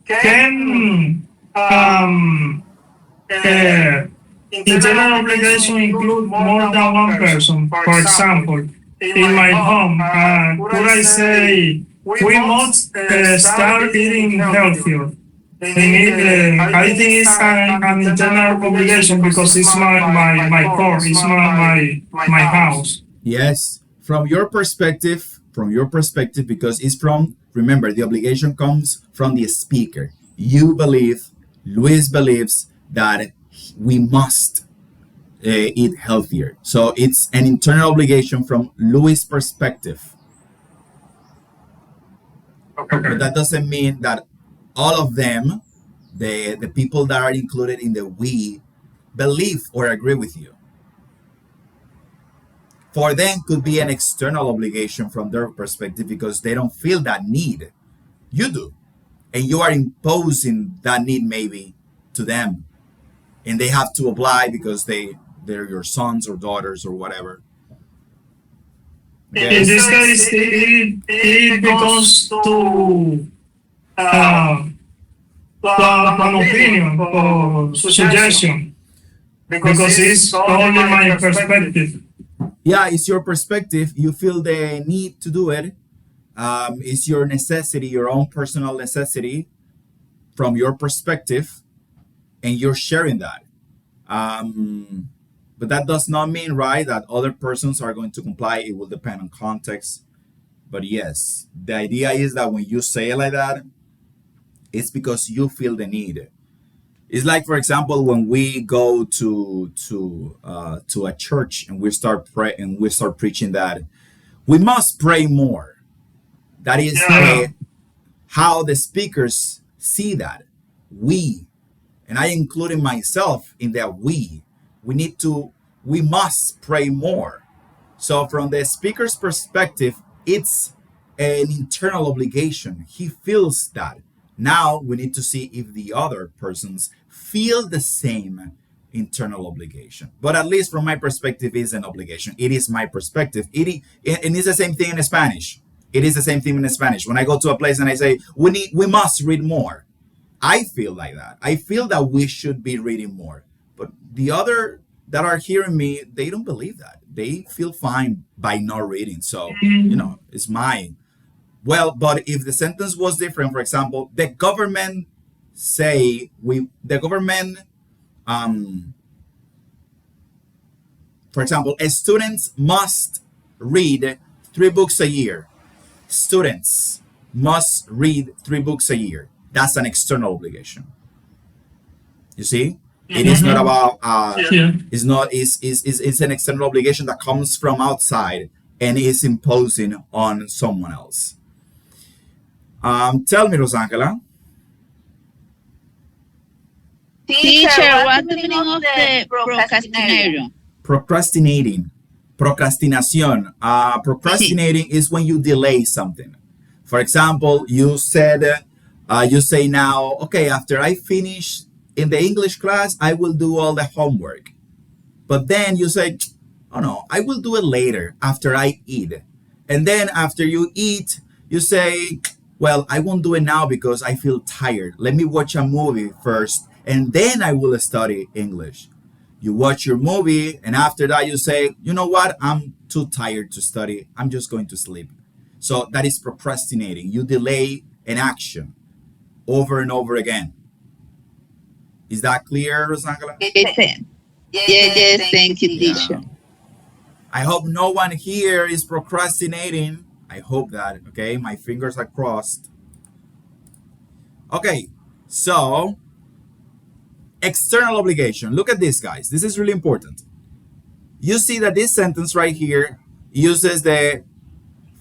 Can internal obligation include more than one person? For example, in my home, could I say we must start eating healthier? I think it's an internal obligation because it's my core, it's my house.
Yes, from your perspective, because it's from, remember, the obligation comes from the speaker. You believe, Luis believes that we must eat healthier. So it's an internal obligation from Luis' perspective.
Okay.
But that doesn't mean that all of them, the people that are included in the we, believe or agree with you. For them could be an external obligation from their perspective because they don't feel that need. You do. And you are imposing that need maybe to them. And they have to apply because they're your sons or daughters or whatever.
In this case, it becomes to an opinion or suggestion because it's only my perspective.
Yeah, it's your perspective. You feel the need to do it. It's your necessity, your own personal necessity from your perspective, and you're sharing that. But that does not mean, right, that other persons are going to comply. It will depend on context. But yes, the idea is that when you say it like that, it's because you feel the need. It's like, for example, when we go to a church and we start preaching that we must pray more. That is how the speakers see that. We, and I included myself in that we must pray more. So from the speaker's perspective, it's an internal obligation. He feels that. Now we need to see if the other persons feel the same internal obligation. But at least from my perspective, it's an obligation. It is my perspective. And it's the same thing in Spanish. It is the same thing in Spanish. When I go to a place and I say, we must read more. I feel like that. I feel that we should be reading more. But the other that are hearing me, they don't believe that. They feel fine by not reading. So, it's mine. Well, but if the sentence was different, for example, the government for example, students must read 3 books a year. Students must read 3 books a year. That's an external obligation. You see? It is not about it's not it's an external obligation that comes from outside and is imposing on someone else. Tell me, Rosangela.
Teacher, what's the meaning of the procrastinator?
Procrastinating. Procrastinación. Procrastinating is when you delay something. For example, you say now, okay, after I finish in the English class, I will do all the homework. But then you say, oh no, I will do it later after I eat. And then after you eat, you say, well, I won't do it now because I feel tired. Let me watch a movie first and then I will study English. You watch your movie and after that you say, you know what? I'm too tired to study. I'm just going to sleep. So that is procrastinating. You delay an action over and over again. Is that clear, Rosangela?
Yes, thank you, teacher.
I hope no one here is procrastinating. I hope that, okay? My fingers are crossed. Okay, so External obligation. Look at this, guys. This is really important. You see that this sentence right here uses the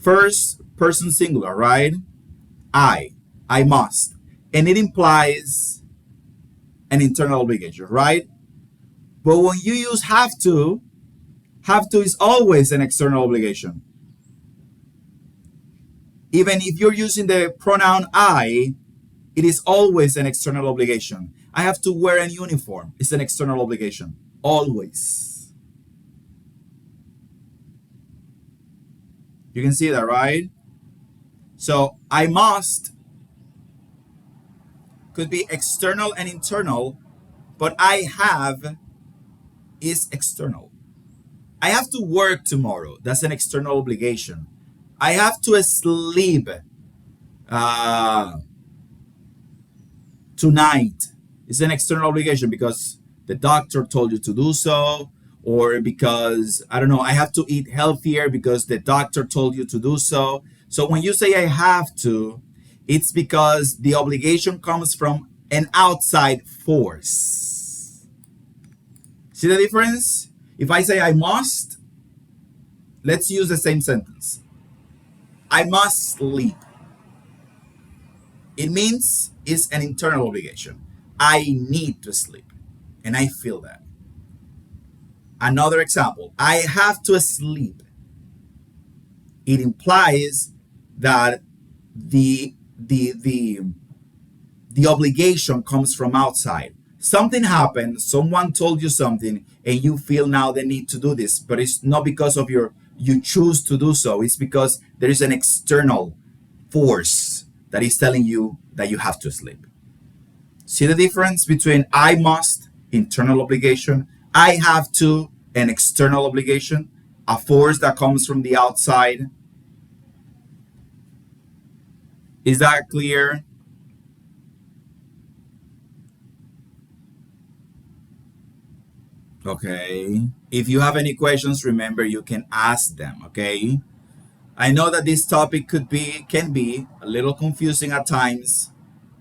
first person singular, right? I. I must. And it implies an internal obligation, right? But when you use have to is always an external obligation. Even if you're using the pronoun I, it is always an external obligation. I have to wear a uniform. It's an external obligation. Always. You can see that, right? So I must could be external and internal, but I have is external. I have to work tomorrow. That's an external obligation. I have to sleep uh, tonight. It's an external obligation because the doctor told you to do so, or because, I don't know, I have to eat healthier because the doctor told you to do so. So when you say I have to, it's because the obligation comes from an outside force. See the difference? If I say I must, let's use the same sentence. I must sleep. It means it's an internal obligation. I need to sleep. And I feel that. Another example. I have to sleep. It implies that the obligation comes from outside. Something happened, someone told you something, and you feel now the need to do this, but it's not because of you choose to do so. It's because there is an external force that is telling you that you have to sleep. See the difference between I must, internal obligation, I have to, an external obligation, a force that comes from the outside. Is that clear? Okay. If you have any questions, remember you can ask them, okay? I know that this topic can be a little confusing at times,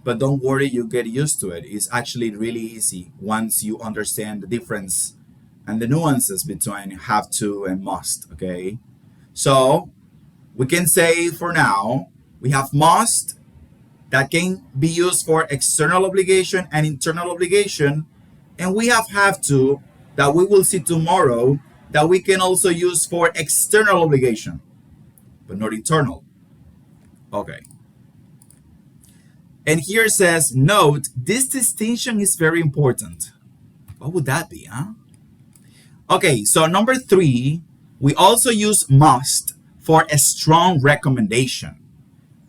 but don't worry, you get used to it. It's actually really easy once you understand the difference and the nuances between have to and must, okay? So, we can say for now, we have must that can be used for external obligation and internal obligation, and we have to that we will see tomorrow that we can also use for external obligation, but not internal. Okay. And here it says, note, this distinction is very important. What would that be, huh? Okay, so number 3, we also use must for a strong recommendation,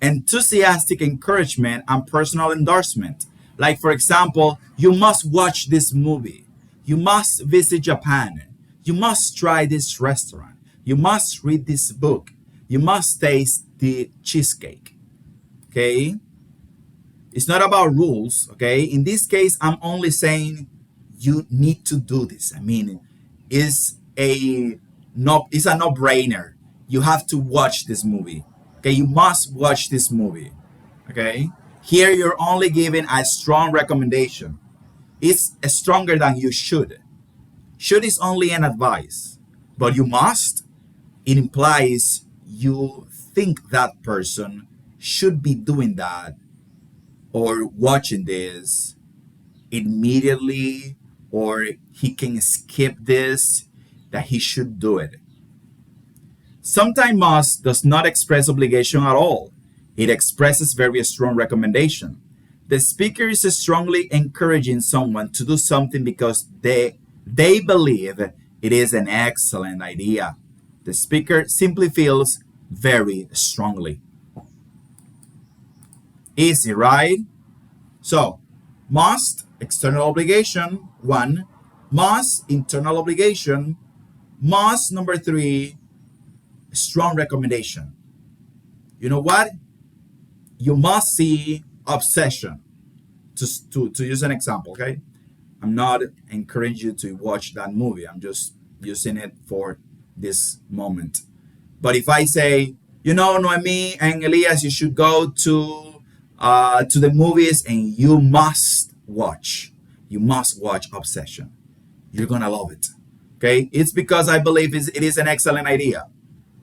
enthusiastic encouragement, and personal endorsement. Like, for example, you must watch this movie. You must visit Japan. You must try this restaurant. You must read this book. You must taste the cheesecake. Okay? It's not about rules, okay? In this case, I'm only saying you need to do this. I mean, it's a no-brainer. You have to watch this movie. Okay, you must watch this movie. Okay? Here you're only giving a strong recommendation. It's stronger than you should. Should is only an advice, but you must, it implies you think that person should be doing that or watching this immediately, or he can skip this, that he should do it. Sometimes must does not express obligation at all. It expresses very strong recommendation. The speaker is strongly encouraging someone to do something because they believe it is an excellent idea. The speaker simply feels very strongly. Easy, right? So, must, external obligation, 1. Must, internal obligation. Must, number 3, strong recommendation. You know what? You must see Obsession. To use an example, okay? I'm not encouraging you to watch that movie. I'm just using it for this moment. But if I say, Noemi and Elias, you should go to the movies and you must watch. You must watch Obsession. You're gonna love it. Okay, it's because I believe it is an excellent idea.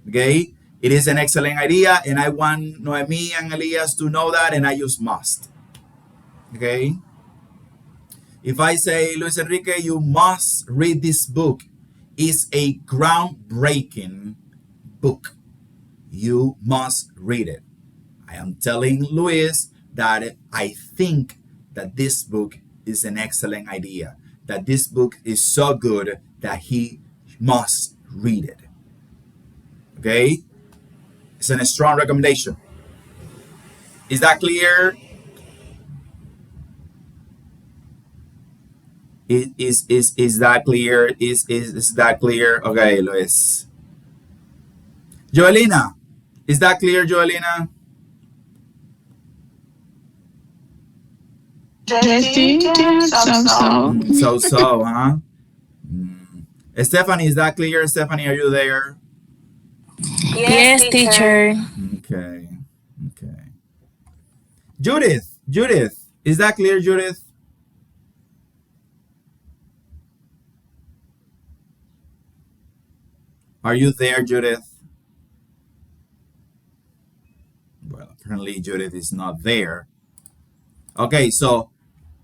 Okay, it is an excellent idea, and I want Noemi and Elias to know that, and I just must. Okay, if I say, Luis Enrique, you must read this book, it's a groundbreaking book. You must read it. I am telling Luis that I think that this book is an excellent idea, that this book is so good that he must read it. Okay? It's a strong recommendation. Is that clear? Is that clear? Is that clear? Okay, Luis. Joelina, is that clear, Joelina?
Yes, teacher. So.
So, huh? Stephanie, is that clear? Stephanie, are you there?
Yes, teacher.
Okay. Okay. Judith, is that clear, Judith? Are you there, Judith? Well, apparently Judith is not there. Okay, so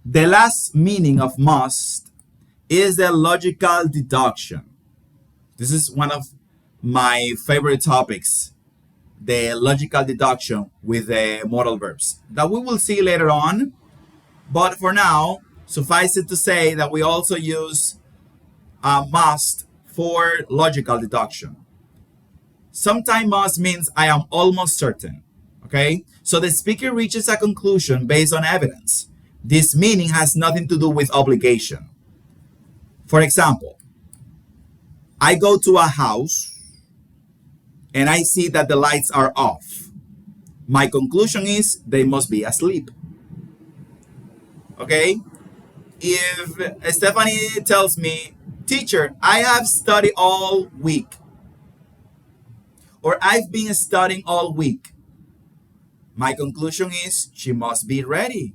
the last meaning of must is the logical deduction. This is one of my favorite topics, the logical deduction with the modal verbs that we will see later on. But for now, suffice it to say that we also use must for logical deduction. Sometimes must means I am almost certain. Okay? So the speaker reaches a conclusion based on evidence. This meaning has nothing to do with obligation. For example, I go to a house and I see that the lights are off. My conclusion is they must be asleep. Okay? If Stephanie tells me, teacher, I have studied all week, or I've been studying all week, my conclusion is she must be ready.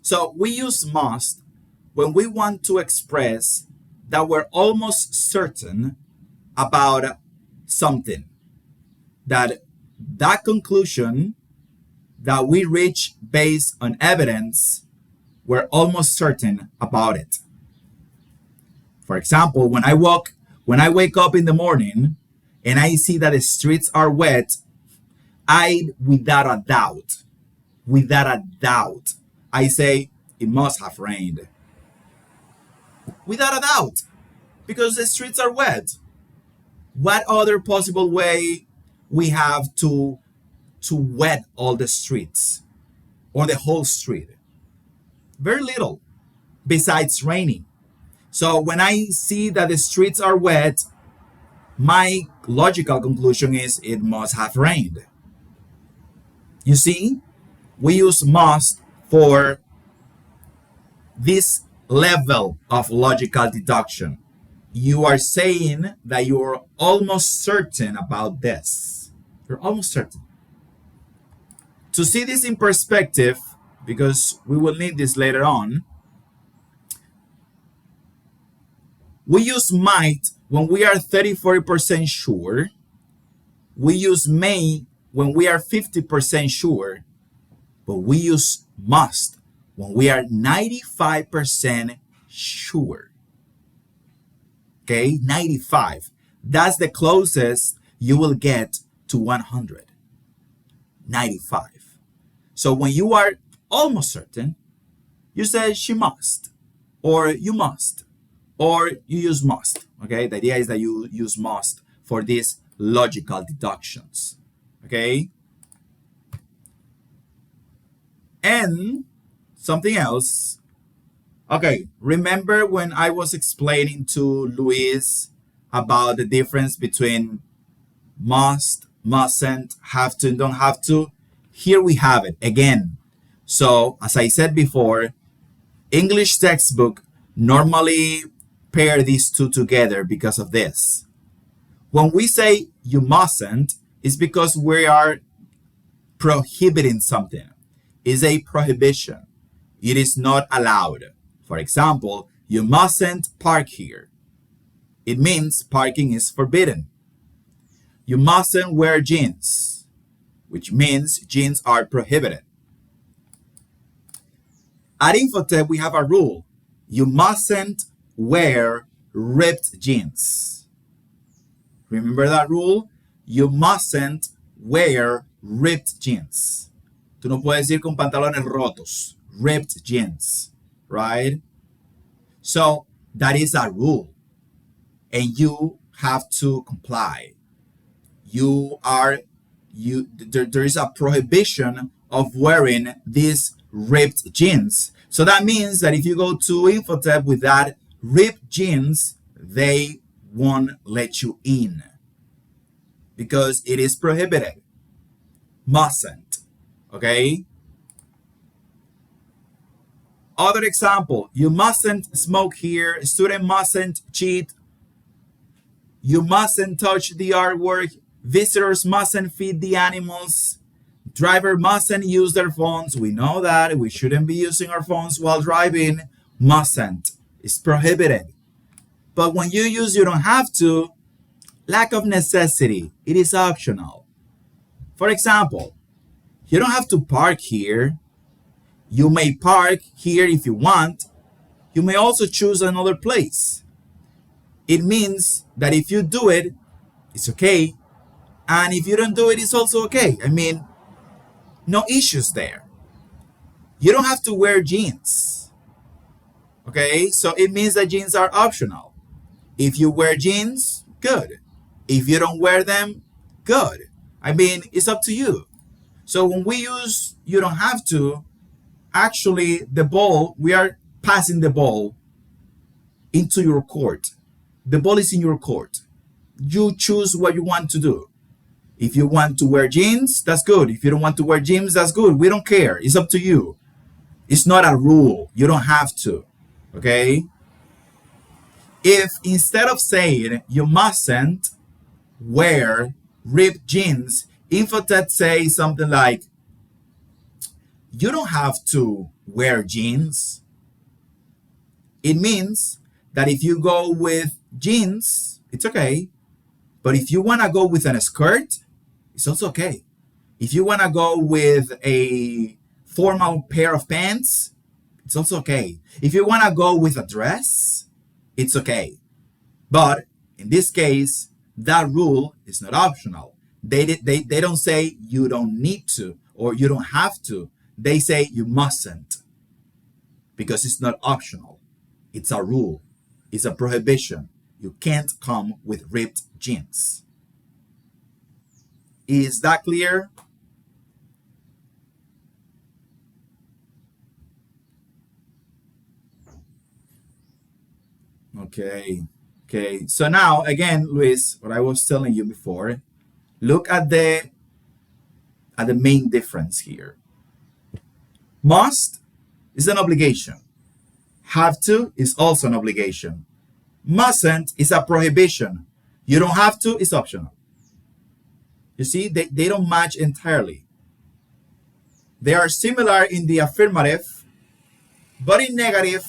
So we use must when we want to express that we're almost certain about something, that conclusion that we reach based on evidence, we're almost certain about it. For example, when I wake up in the morning and I see that the streets are wet, without a doubt, I say it must have rained. Without a doubt, because the streets are wet. What other possible way we have to wet all the streets or the whole street? Very little besides raining. So when I see that the streets are wet, my logical conclusion is it must have rained. You see, we use must for this level of logical deduction. You are saying that you're almost certain about this. You're almost certain. To see this in perspective, because we will need this later on, we use might when we are 30-40% sure. We use may when we are 50% sure. But we use must when we are 95% sure. Okay, 95. That's the closest you will get to 100. 95. So when you are almost certain, you say she must, or you must, or you use must. Okay, the idea is that you use must for these logical deductions. Okay, and something else. Okay, remember when I was explaining to Luis about the difference between must, mustn't, have to, and don't have to? Here we have it again. So, as I said before, English textbook normally pair these two together because of this. When we say you mustn't, it's because we are prohibiting something. It's a prohibition. It is not allowed. For example, you mustn't park here. It means parking is forbidden. You mustn't wear jeans, which means jeans are prohibited. At Infotech, we have a rule. You mustn't wear ripped jeans. Remember that rule? You mustn't wear ripped jeans. Tú no puedes ir con pantalones rotos. Ripped jeans, right? So that is a rule. And you have to comply. There is a prohibition of wearing these ripped jeans. So that means that if you go to Infotech with that ripped jeans, they won't let you in because it is prohibited. Mustn't. Okay? Other example, you mustn't smoke here, student mustn't cheat, you mustn't touch the artwork, visitors mustn't feed the animals, driver mustn't use their phones. We know that we shouldn't be using our phones while driving. Mustn't. It's prohibited. But when you use you don't have to, lack of necessity, it is optional. For example, you don't have to park here. You may park here if you want. You may also choose another place. It means that if you do it, it's okay. And if you don't do it, it's also okay. I mean, no issues there. You don't have to wear jeans. Okay, so it means that jeans are optional. If you wear jeans, good. If you don't wear them, good. I mean, it's up to you. So when we use you don't have to, actually the ball, we are passing the ball into your court. The ball is in your court. You choose what you want to do. If you want to wear jeans, that's good. If you don't want to wear jeans, that's good. We don't care. It's up to you. It's not a rule. You don't have to. Okay? If instead of saying you mustn't wear ripped jeans, Infotech say something like, you don't have to wear jeans. It means that if you go with jeans, it's okay. But if you want to go with a skirt, it's also okay. If you want to go with a formal pair of pants, it's also okay. If you want to go with a dress, it's okay. But in this case, that rule is not optional. They don't say you don't need to or you don't have to. They say you mustn't because it's not optional. It's a rule. It's a prohibition. You can't come with ripped jeans. Is that clear? Okay. Okay. So now again, Luis, what I was telling you before, look at the main difference here. Must is an obligation. Have to is also an obligation. Mustn't is a prohibition. You don't have to is optional. You see, they don't match entirely. They are similar in the affirmative, but in negative,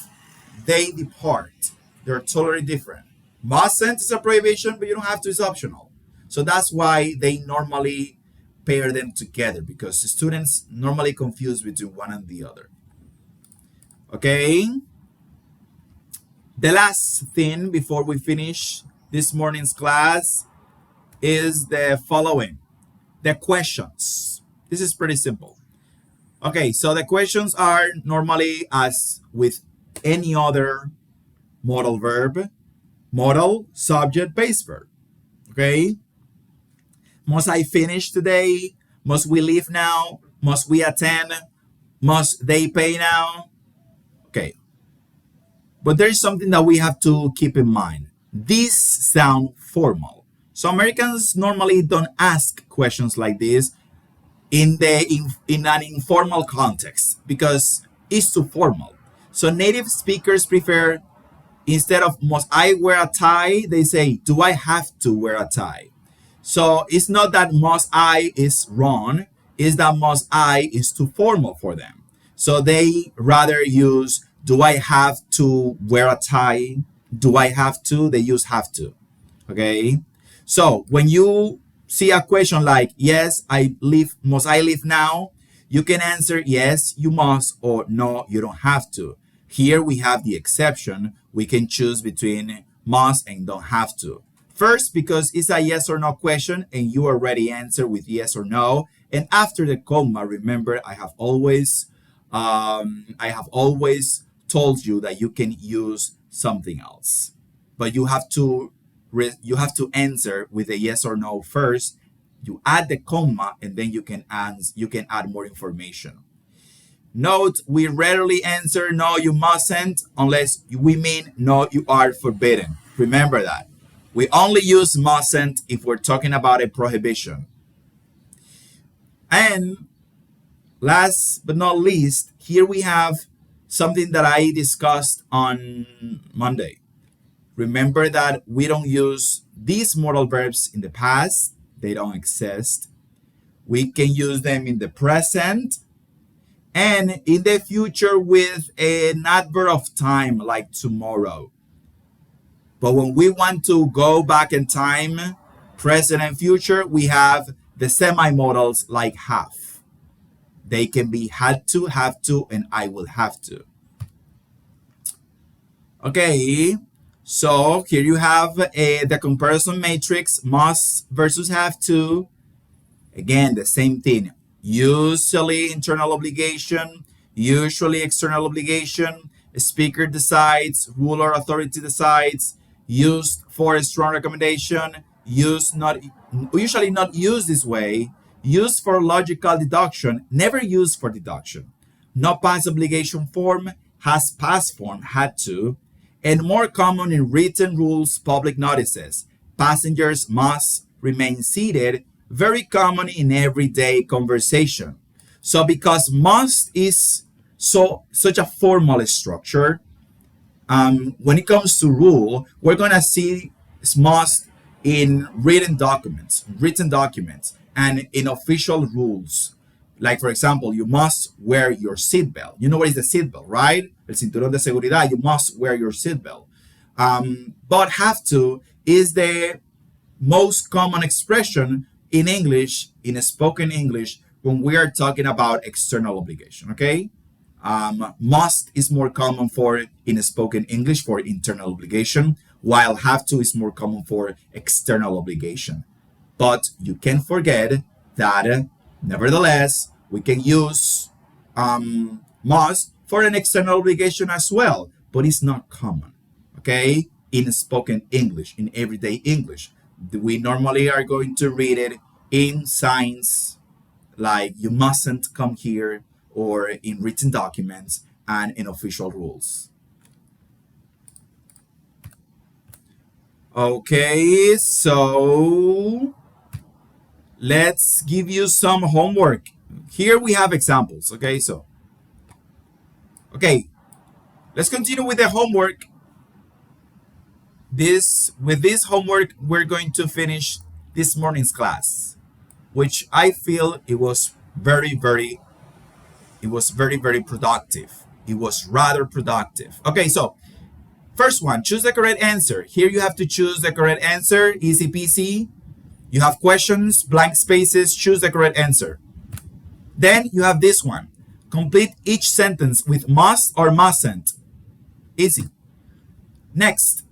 they depart. They're totally different. Mustn't is a prohibition, but you don't have to is optional. So that's why they normally pair them together because students normally confuse between one and the other. Okay? The last thing before we finish this morning's class is the following. The questions. This is pretty simple. Okay, so the questions are normally as with any other modal verb, modal, subject, base verb. Okay? Must I finish today? Must we leave now? Must we attend? Must they pay now? Okay. But there is something that we have to keep in mind. These sound formal. So Americans normally don't ask questions like this in an informal context because it's too formal. So native speakers prefer, instead of must I wear a tie, they say, do I have to wear a tie? So it's not that must I is wrong, it's that must I is too formal for them. So they rather use do I have to wear a tie? Do I have to? They use have to. Okay. So when you see a question like yes, I leave, must I leave now? You can answer yes, you must, or no, you don't have to. Here we have the exception. We can choose between must and don't have to. First, because it's a yes or no question and you already answer with yes or no. And after the comma, remember I have always told you that you can use something else, but you have to answer with a yes or no first. You add the comma and then you can add more information. Note, we rarely answer no, you mustn't unless we mean no, you are forbidden. Remember that. We only use mustn't if we're talking about a prohibition. And last but not least, here we have something that I discussed on Monday. Remember that we don't use these modal verbs in the past, they don't exist. We can use them in the present and in the future with an adverb of time like tomorrow. But when we want to go back in time, present and future, we have the semi-modals like have. They can be had to, have to, and I will have to. Okay, so here you have the comparison matrix, must versus have to. Again, the same thing. Usually internal obligation, usually external obligation. A speaker decides, rule or authority decides. Used for a strong recommendation. Usually not used this way. Used for logical deduction, never used for deduction. No past obligation form, has past form, had to. And more common in written rules, public notices. Passengers must remain seated, very common in everyday conversation. So because must is such a formal structure, when it comes to rule, we're gonna see must in written documents, and in official rules. Like for example, you must wear your seatbelt. You know what is the seatbelt, right? El cinturón de seguridad. You must wear your seatbelt. But have to is the most common expression in English, in spoken English, when we are talking about external obligation. Okay. Must is more common for in spoken English for internal obligation, while have to is more common for external obligation. But you can't forget that, nevertheless, we can use must for an external obligation as well, but it's not common. Okay, in spoken English, in everyday English, we normally are going to read it in signs like you mustn't come here, or in written documents and in official rules. Okay, so let's give you some homework. Here we have examples. Okay, let's continue with the homework. With this homework, we're going to finish this morning's class, which I feel it was very, very productive. It was rather productive. Okay, so first one, choose the correct answer. Here you have to choose the correct answer. Easy peasy. You have questions, blank spaces, choose the correct answer. Then you have this one. Complete each sentence with must or mustn't. Easy. Next,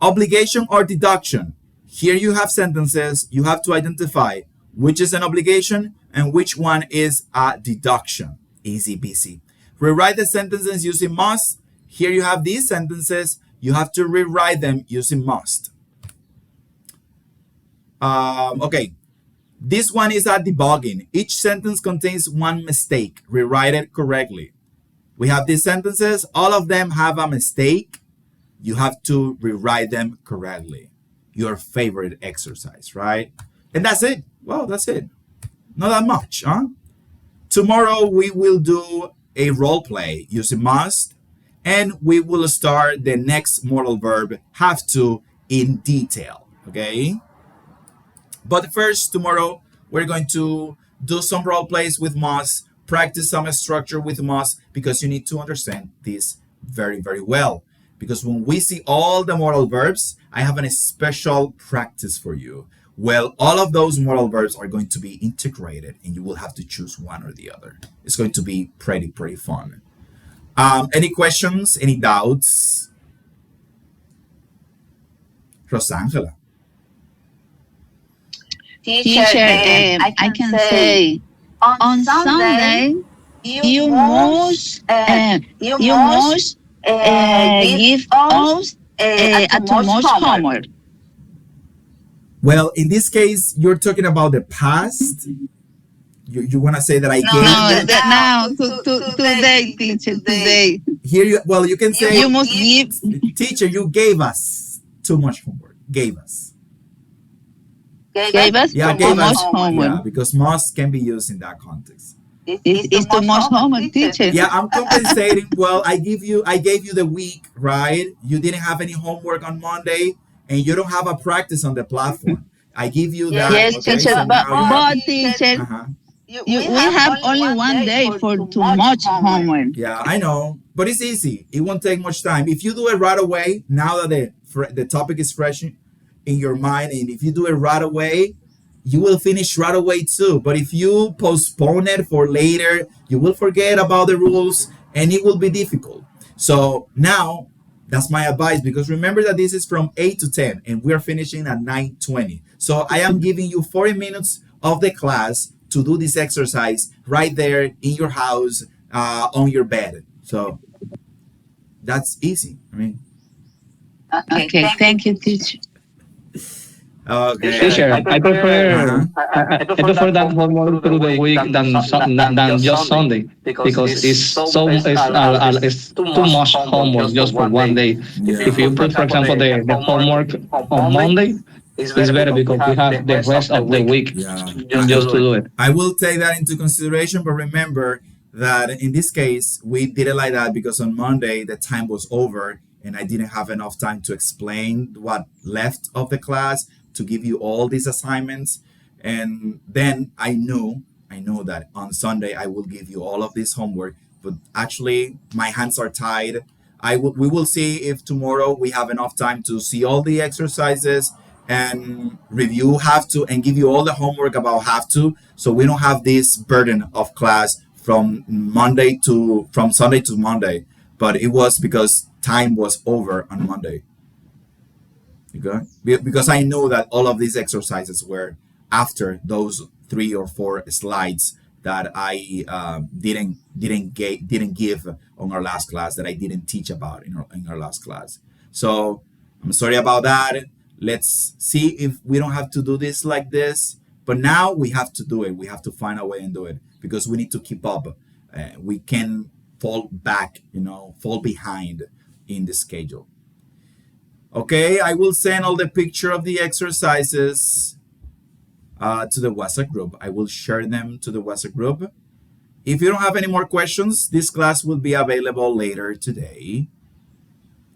obligation or deduction. Here you have sentences. You have to identify which is an obligation and which one is a deduction. Easy peasy. Rewrite the sentences using must. Here you have these sentences. You have to rewrite them using must. Okay. This one is a debugging. Each sentence contains one mistake. Rewrite it correctly. We have these sentences. All of them have a mistake. You have to rewrite them correctly. Your favorite exercise, right? And that's it. Well, that's it. Not that much, huh? Tomorrow we will do a role play using must, and we will start the next modal verb have to in detail. Okay? But first, tomorrow we're going to do some role plays with must, practice some structure with must because you need to understand this very, very well. Because when we see all the modal verbs, I have a special practice for you. Well, all of those modal verbs are going to be integrated and you will have to choose one or the other. It's going to be pretty, pretty fun. Any questions? Any doubts? Rosangela.
Teacher, I can say on Sunday you must give us too much homework.
Well, in this case, you're talking about the past. You want to say that I gave
No,
you
that now today, teacher, today.
here? Well, you can say
You must give
teacher. You gave us too much homework. Gave us.
gave us
Yeah,
too
gave
much
us.
homework.
Yeah, because must can be used in that context.
It's too much homework, teacher.
Yeah, I'm compensating. Well, I gave you the week, right? You didn't have any homework on Monday, and you don't have a practice on the platform. I give you that.
Yes,
Okay,
teacher,
so now you have.
but teacher,
Uh-huh.
we have only one day for too much homework.
Yeah, I know, but it's easy. It won't take much time. If you do it right away, now that the topic is fresh in your mind, and if you do it right away, you will finish right away too. But if you postpone it for later, you will forget about the rules, and it will be difficult. So now, that's my advice because remember that this is from 8 to 10, and we're finishing at 9:20. So I am giving you 40 minutes of the class to do this exercise right there in your house on your bed. So that's easy. I mean,
Okay, thank you, teacher.
okay.
Teacher,
Uh-huh.
I prefer that homework through the week than just Sunday because it's too much homework just for one day. If
Yeah.
you put, for example, the homework on Monday, it's better because we have the rest of the week
Yeah.
just to do it.
I will take that into consideration, but remember that in this case, we did it like that because on Monday the time was over and I didn't have enough time to explain what left of the class to give you all these assignments. And then I know that on Sunday I will give you all of this homework, but actually my hands are tied. We will see if tomorrow we have enough time to see all the exercises and review have to and give you all the homework about have to so we don't have this burden of class from Sunday to Monday, but it was because time was over on Monday. Okay, because I know that all of these exercises were after those 3 or 4 slides that I didn't give on our last class, that I didn't teach about in our last class. So I'm sorry about that. Let's see if we don't have to do this like this. But now we have to do it. We have to find a way and do it because we need to keep up. We can fall back, fall behind in the schedule. Okay, I will send all the picture of the exercises to the WhatsApp group. I will share them to the WhatsApp group. If you don't have any more questions, this class will be available later today.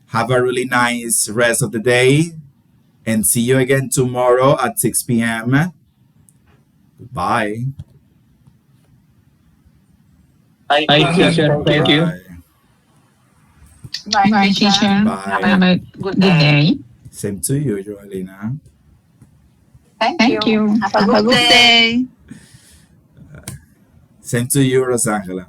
Have a really nice rest of the day and see you again tomorrow at 6 p.m. Goodbye.
Hi, teacher. Thank you.
Bye.
Bye, teacher. Have
Bye.
a good day.
Same to you, Joelina.
Thank you.
Have a good day.
Same to you, Rosangela.